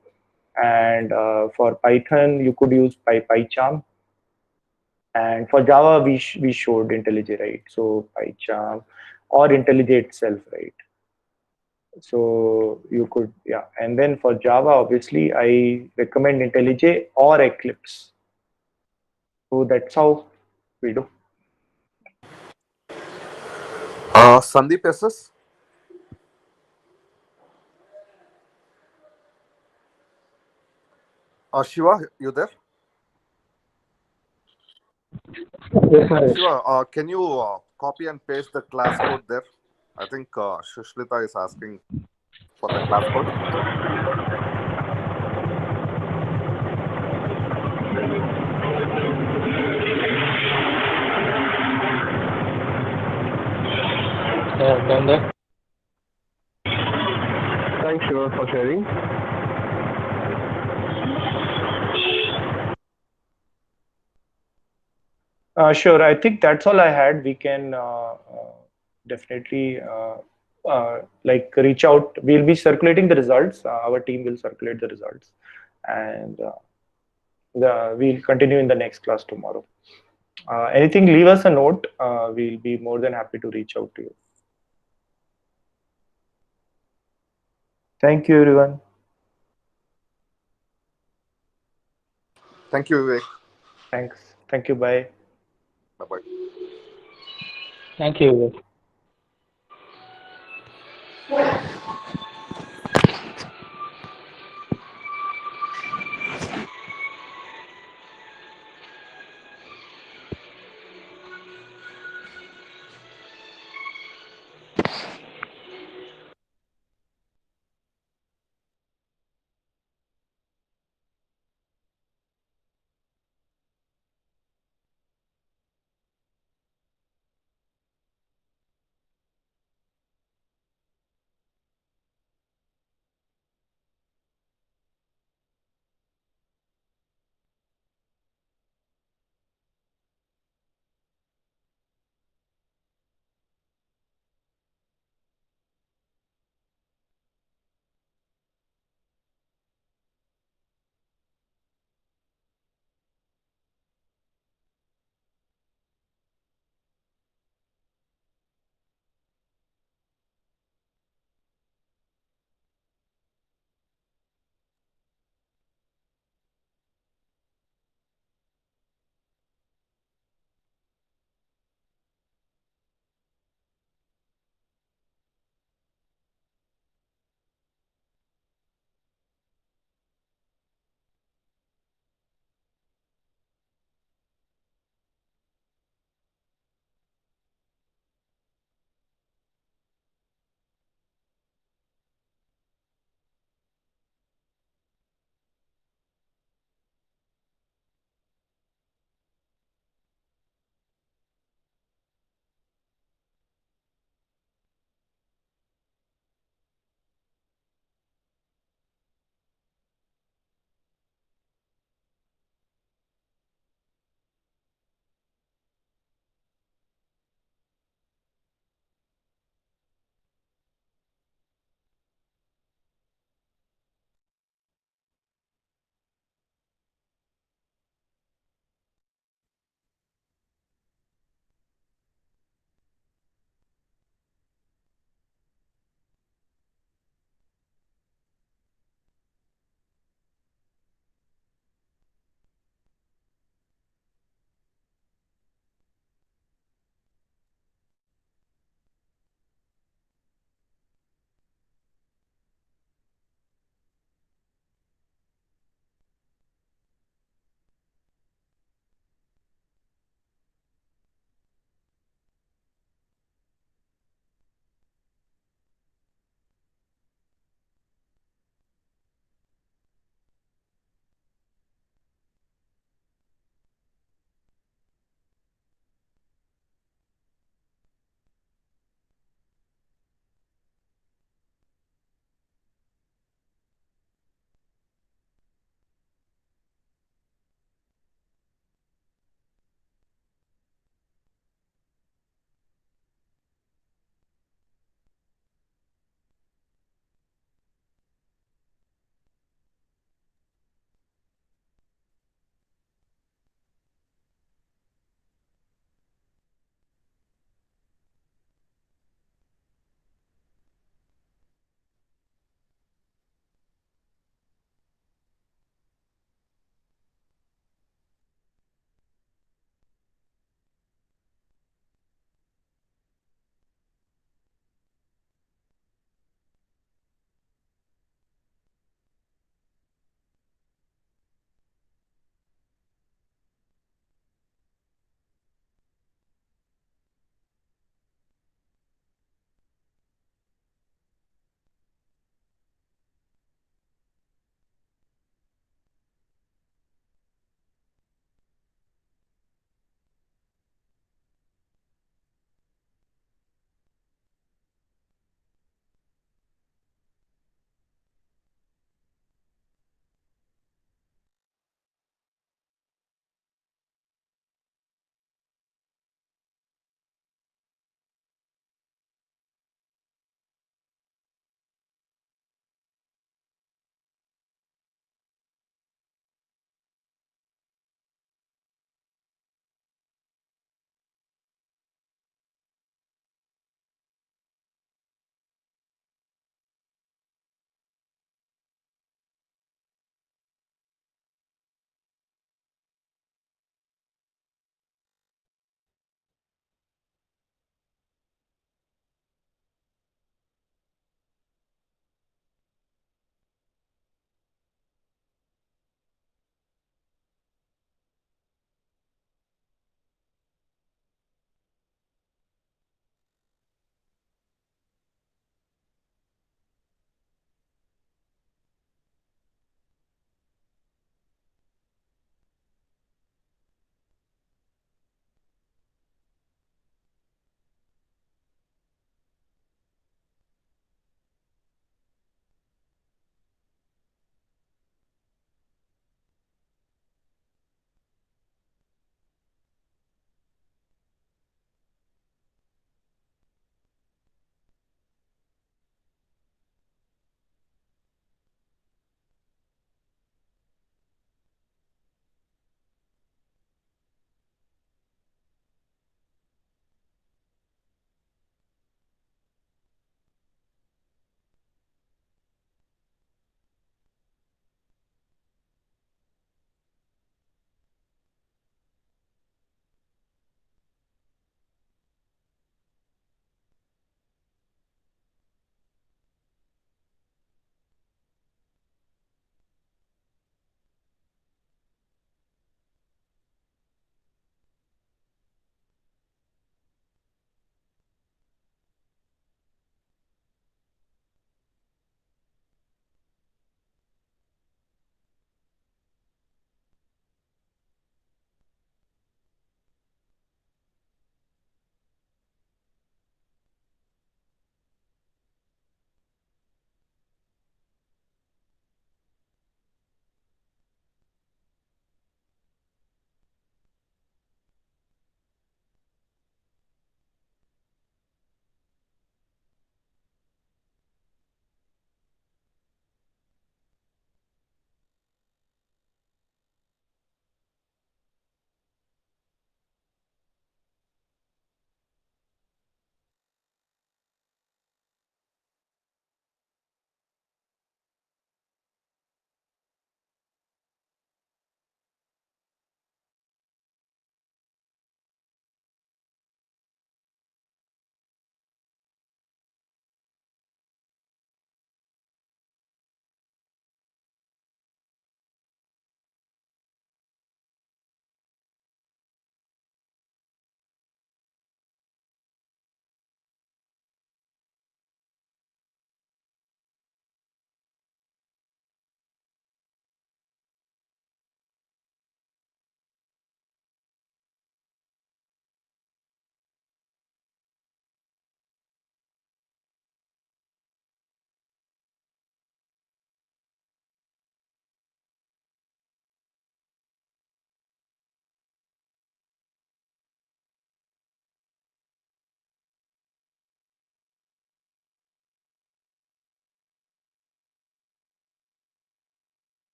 S1: And for Python, you could use PyCharm. And for Java, we showed IntelliJ, right? So PyCharm or IntelliJ itself, right? So you could, yeah. And then for Java, obviously, I recommend IntelliJ or Eclipse. So that's how we do.
S5: Sandeep SS? Shiva, you there?
S4: Yes, sir.
S5: Shiva, can you copy and paste the class code there. I think Shushmita is asking for the class code.
S4: Done that.
S7: Thanks, Shiva, for sharing.
S1: Sure. I think that's all I had. We can definitely like reach out. We'll be circulating the results. Our team will circulate the results, and we'll continue in the next class tomorrow. Anything, leave us a note. We'll be more than happy to reach out to you. Thank you, everyone.
S5: Thank you, Vivek.
S1: Thanks. Thank you. Bye.
S5: Bye bye.
S4: Thank you.